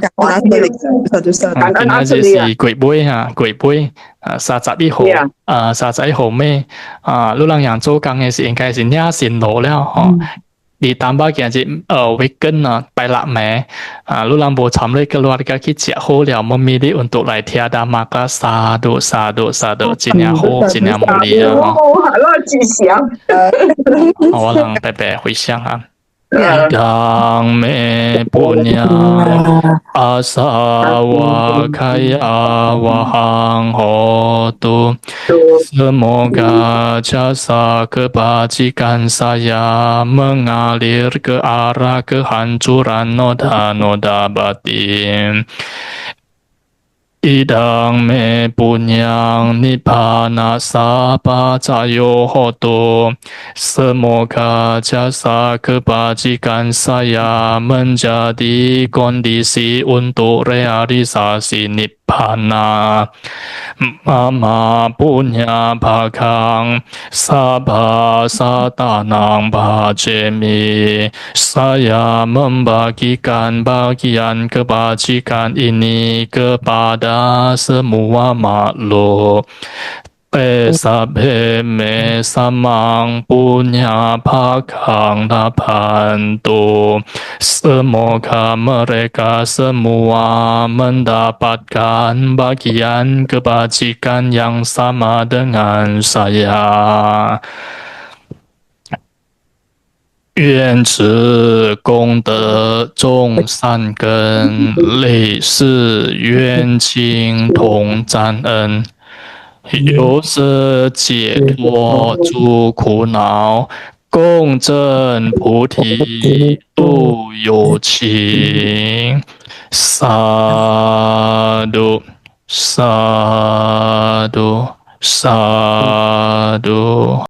Kena si kuih boy kuih boy 31號31號咩你人揚州講嘅是應該是廿線路了你淡薄今日weekend 拜六暝你人無參與keluarga去食好了memilih untuk 來聽大馬個sadu 真係好真係無理我人白白回想Yang me punya asa wa kaya wa hang hotu semoga jasa kebajikan saya mengalir ke arah kehancuran noda-noda batin Idang me punyang nibbana sapa cayo hotu semoga jasa kebajikan saya menjadi kondisi untuk realisasi nibbana mama punya bakang sabha satanang bhajemi saya membagikan bagian kebajikan ini kepada semua makhluk Sabhe me samang punya pakang dapantu. Semoga mereka semua mendapatkan bagian kebajikan yang sama dengan saya. 愿持功德众善根，累世冤亲同沾恩。由是解脱诸苦恼，共振菩提度有情。萨埵，萨埵，萨埵。